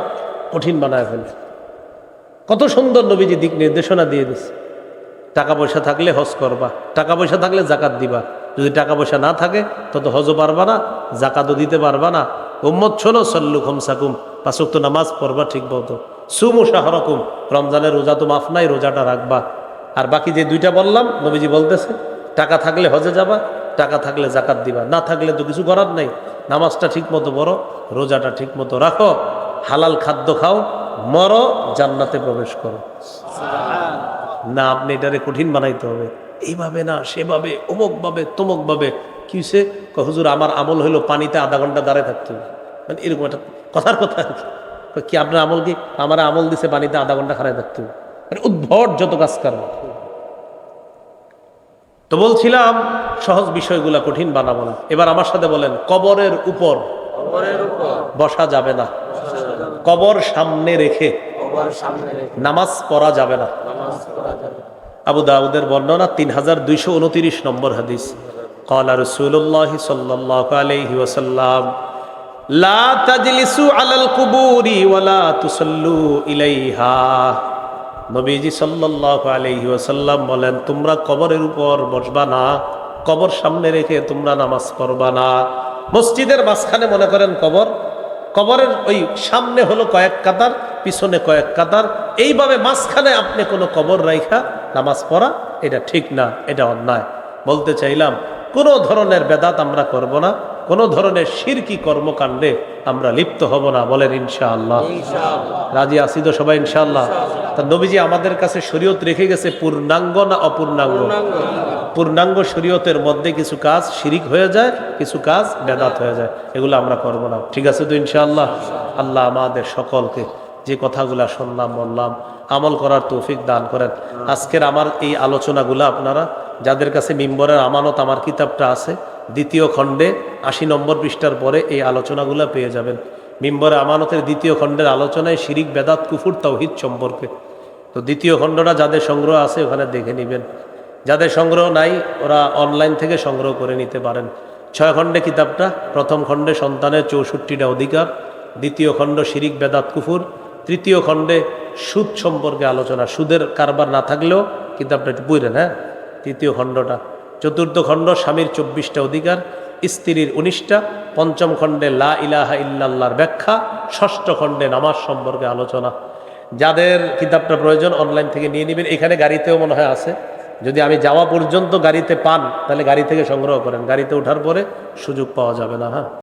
কঠিন বানায় ফেলে? কত সুন্দর নবীজি দিক নির্দেশনা দিয়ে দিচ্ছে। টাকা পয়সা থাকলে হজ করবা, টাকা পয়সা থাকলে জাকাত দিবা। যদি টাকা পয়সা না থাকে তত হজও পারবা না, জাকাতও দিতে পারবা না। উম্মত শোনো, সল্লু খমসাকুম, 5 ওয়াক্ত নামাজ পড়বা ঠিক মতো। সুমু শাহরকুম, রমজানের রোজা তো মাফ নাই, রোজাটা রাখবা। আর বাকি যে 2টা বললাম, নবীজি বলতেছে টাকা থাকলে হজে যাবা, টাকা থাকলে জাকাত দিবা, না থাকলে তো কিছু করার নাই। নামাজটা ঠিক মতো পড়ো, রোজাটা ঠিক মতো রাখো, হালাল খাদ্য খাও, মরো, জান্নাতে প্রবেশ করো। না, আপনি এটারে কঠিন বানাইতে হবে, এইভাবে না সেভাবে, অমুকভাবে তমুকভাবে। কি হয়েছে? হুজুর আমার আমল হইলো পানিতে আধা ঘন্টা দাঁড়ায় থাকতে হবে, মানে এরকম একটা কথার কথা আর কি। কি আপনার আমল কি? আমার আমল দিছে পানিতে আধা ঘন্টা খাড়ায় থাকতে হবে, মানে উদ্ভট যত কাজ কারণ। তো বলছিলাম সহজ বিষয়গুলা কঠিন বানাবো না। এবার আমার সাথে বলেন, কবরের উপর বসা যাবে না, কবর সামনে রেখে নামাজ পড়া যাবে না। আবু দাউদের বর্ণনা 3229 নম্বর হাদিস। ক্বালা রাসূলুল্লাহ সাল্লাল্লাহু আলাইহি ওয়াসাল্লাম, লা তাজলিসু আলাল কুবুরি ওয়া লা তুসাল্লু ইলাইহা। নবীজি সাল্লাল্লাহু আলাইহি ওয়াসাল্লাম বলেন, তোমরা কবরের উপর বসবা না, কবর সামনে রেখে তোমরা নামাজ পড়বা না। মসজিদের মাঝখানে মনে করেন কবর, কবরের ওই সামনে হলো কয়েক কাতার, পিছনে কয়েক কাতার, এইভাবে মাঝখানে আপনি কোনো কবর রাইখা নামাজ পড়া, এটা ঠিক না, এটা অন্যায়। বলতে চাইলাম কোনো ধরনের বেদাত আমরা করব না, কোনো ধরনের শিরকি কর্মকাণ্ডে আমরা লিপ্ত হব না। বলেন ইনশাআল্লাহ। রাজি আছি তো সবাই ইনশাআল্লাহ? তা নবীজি আমাদের কাছে শরীয়ত রেখে গেছে পূর্ণাঙ্গ না অপূর্ণাঙ্গ? পূর্ণাঙ্গ শরীয়তের মধ্যে কিছু কাজ শিরিক হয়ে যায়, কিছু কাজ বেদাত হয়ে যায়, এগুলো আমরা করব না। ঠিক আছে তো ইনশাআল্লাহ? আল্লাহ আমাদের সকলকে যে কথাগুলা শুনলাম বললাম আমল করার তৌফিক দান করেন। আজকের আমার এই আলোচনাগুলো আপনারা যাদের কাছে মিম্বরের আমানত আমার কিতাবটা আছে, 2য় খণ্ডে 80 নম্বর পৃষ্ঠার পরে এই আলোচনাগুলো পেয়ে যাবেন। মিম্বরে আমানতের 2য় খণ্ডের আলোচনায় শিরিক বেদাত কুফুর তাওহীদ সম্পর্কে। তো 2য় খণ্ডটা যাদের সংগ্রহ আছে ওখানে দেখে নেবেন, যাদের সংগ্রহ নাই ওরা অনলাইন থেকে সংগ্রহ করে নিতে পারেন। 6 খণ্ডে কিতাবটা, 1ম খণ্ডে সন্তানের 64টা অধিকার, 2য় খণ্ড শিরিক বেদাত কুফুর, 3য় খণ্ডে সুদ সম্পর্কে আলোচনা, সুদের কারবার না থাকলেও কিতাবটা একটু পড়েন, হ্যাঁ, 3য় খণ্ডটা। 4র্থ খণ্ড স্বামীর 24টা অধিকার, স্ত্রীর 19টা, 5ম খণ্ডে লা ইলাহা ইল্লাল্লাহর ব্যাখ্যা, 6ষ্ঠ খণ্ডে নামাজ সম্পর্কে আলোচনা। যাদের কিতাবটা প্রয়োজন অনলাইন থেকে নিয়ে নেবেন, এখানে গাড়িতেও মনে হয় আছে। যদি আমি যাওয়া পর্যন্ত গাড়িতে পান তাহলে গাড়ি থেকে সংগ্রহ করেন, গাড়িতে ওঠার পরে সুযোগ পাওয়া যাবে না। হ্যাঁ।